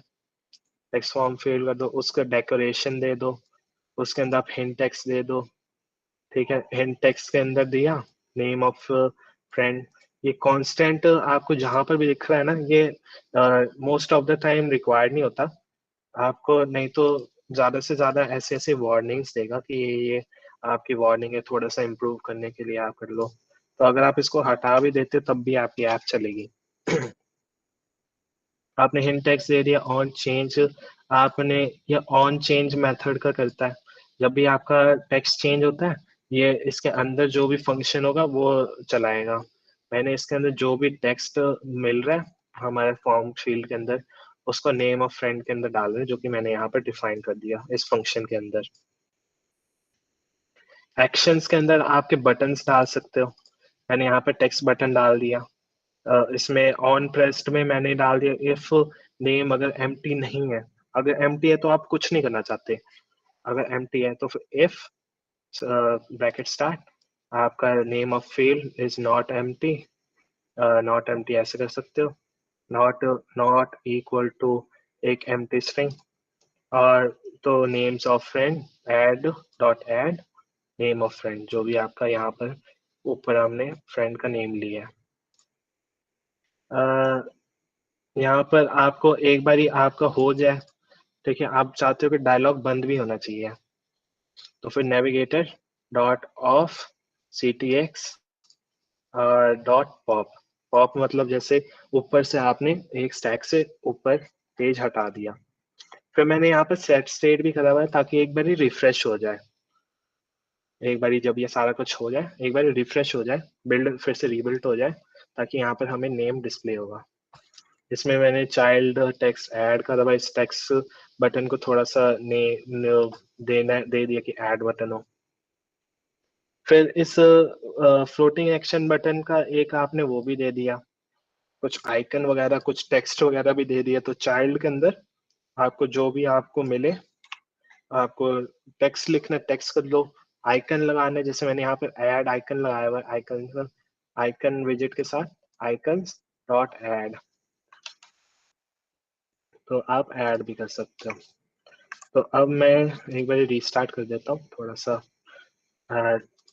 C: टेक्स्ट फॉर्म फील्ड कर दो, उसका डेकोरेशन दे दो, उसके अंदर आप हिंट टेक्स्ट दे दो, ठीक है। हिंट टेक्स्ट के अंदर दिया नेम ऑफ फ्रेंड। ये कांस्टेंट आपको जहां पर भी दिख रहा है ना, ये most of the time required नहीं होता आपको, नहीं तो ज्यादा से ज्यादा ऐसे ऐसे वार्निंग्स देगा कि ये आपकी वार्निंग है, थोड़ा सा इम्प्रूव करने के लिए आप कर लो। तो अगर आप इसको हटा भी देते तब भी आपकी ऐप चलेगी। आपने हिंट टेक्स्ट दे दिया। ऑन चेंज आपने, ये ऑन चेंज मेथड का करता है, जब भी आपका टेक्स्ट चेंज होता है ये इसके अंदर जो भी फंक्शन होगा वो चलाएगा। मैंने इसके अंदर जो भी टेक्स्ट मिल रहा है हमारे फॉर्म फील्ड के अंदर, उसको नेम ऑफ फ्रेंड के अंदर डाल रहे हैं, जो कि मैंने यहाँ पर डिफाइन कर दिया इस फंक्शन के अंदर। एक्शंस के अंदर आपके बटन्स डाल सकते हो, मैंने यहाँ पर टेक्स्ट बटन डाल दिया। इसमें ऑन प्रेस्ड में मैंने डाल दिया इफ नेम अगर एम्प्टी नहीं है, अगर एम्प्टी है तो आप कुछ नहीं करना चाहते, अगर एम्प्टी है तो फिर इफ ब्रैकेट स्टार्ट आपका name of field is not empty, not empty ऐसे कर सकते हो। नॉट इक्वल टू एक एम्प्टी स्ट्रिंग, और तो names of friend add dot add name of friend, जो भी आपका यहाँ पर ऊपर हमने फ्रेंड का नेम लिया है। यहाँ पर आपको एक बारी आपका हो जाए, ठीक है, आप चाहते हो कि डायलॉग बंद भी होना चाहिए, तो फिर navigator dot of ctx dot pop. Pop मतलब जैसे ऊपर से आपने एक स्टैक से ऊपर पेज हटा दिया। फिर मैंने यहाँ पर सेट स्टेट भी करा हुआ है ताकि एक बारी रिफ्रेश हो जाए, एक बारी जब ये सारा कुछ हो जाए एक बारी रिफ्रेश हो जाए, बिल्ड फिर से रीबिल्ड हो जाए, ताकि यहाँ पर हमें नेम डिस्प्ले होगा। इसमें मैंने चाइल्ड टेक्स्ट ऐड करा हुआ, इस टेक्स्ट बटन को थोड़ा सा देना दे दिया कि ऐड बटन हो। फिर इस फ्लोटिंग एक्शन बटन का एक आपने वो भी दे दिया, कुछ आइकन वगैरह कुछ टेक्स्ट वगैरह भी दे दिया। तो चाइल्ड के अंदर आपको जो भी आपको मिले, आपको टेक्स्ट लिखना टेक्स्ट कर लो, आइकन लगाना है जैसे मैंने यहाँ पर ऐड आइकन लगाया हुआ है, आइकन आइकन विजिट के साथ आइकन्स डॉट ऐड, तो आप ऐड भी कर सकते हो। तो अब मैं एक बार रिस्टार्ट कर देता हूँ थोड़ा सा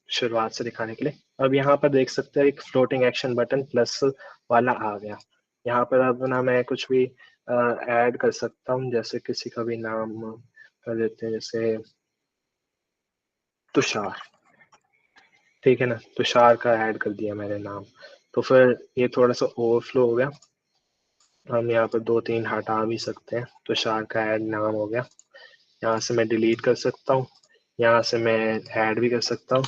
C: शुरुआत से दिखाने के लिए। अब यहाँ पर देख सकते हैं एक फ्लोटिंग एक्शन बटन प्लस वाला आ गया। यहाँ पर अब ना मैं कुछ भी ऐड कर सकता हूँ, जैसे किसी का भी नाम कर देते हैं, जैसे तुषार, ठीक है ना, तुषार का ऐड कर दिया मैंने नाम। तो फिर ये थोड़ा सा ओवरफ्लो हो गया। हम यहाँ पर 2-3 हटा भी सकते हैं, तुषार का ऐड नाम हो गया। यहाँ से मैं डिलीट कर सकता हूँ, यहाँ से मैं ऐड भी कर सकता हूँ।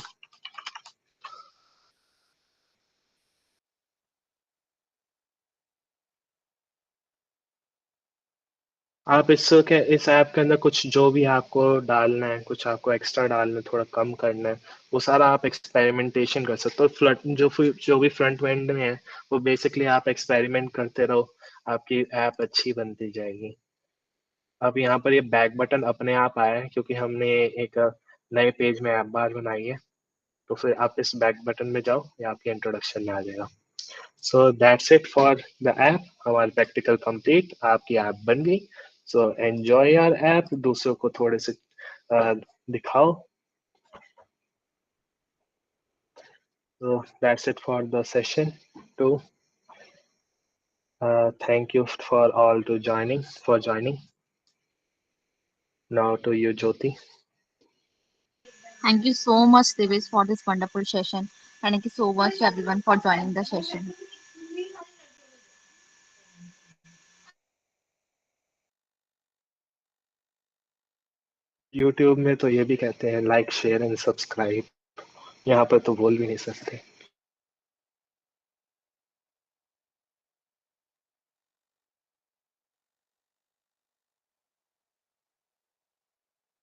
C: आप इस ऐप के अंदर कुछ जो भी आपको डालना है, कुछ आपको एक्स्ट्रा डालना है, थोड़ा कम करना है, वो सारा आप एक्सपेरिमेंटेशन कर सकते हो। जो भी फ्रंट एंड में है वो बेसिकली आप एक्सपेरिमेंट करते रहो, आपकी ऐप अच्छी बनती जाएगी। अब यहाँ पर ये बैक बटन अपने आप आया है क्योंकि हमने एक नए पेज में ऐप बार बनाई है, तो फिर आप इस बैक बटन में जाओ, ये आपके इंट्रोडक्शन में आ जाएगा। So that's it for the app. हमारी प्रैक्टिकल कंप्लीट, आपकी ऐप बन गई। सो एंजॉय योर ऐप, दूसरों को थोड़े से दिखाओ। So that's it for the session 2. Thank you for all to joining. Now to you, Jyoti.
A: Thank you so much, Devesh, for this wonderful session. And thank you so much, everyone, for joining the session.
C: YouTube में तो ये भी कहते हैं like share and subscribe, यहाँ पर तो बोल भी नहीं सकते।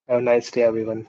C: Have a nice day, everyone.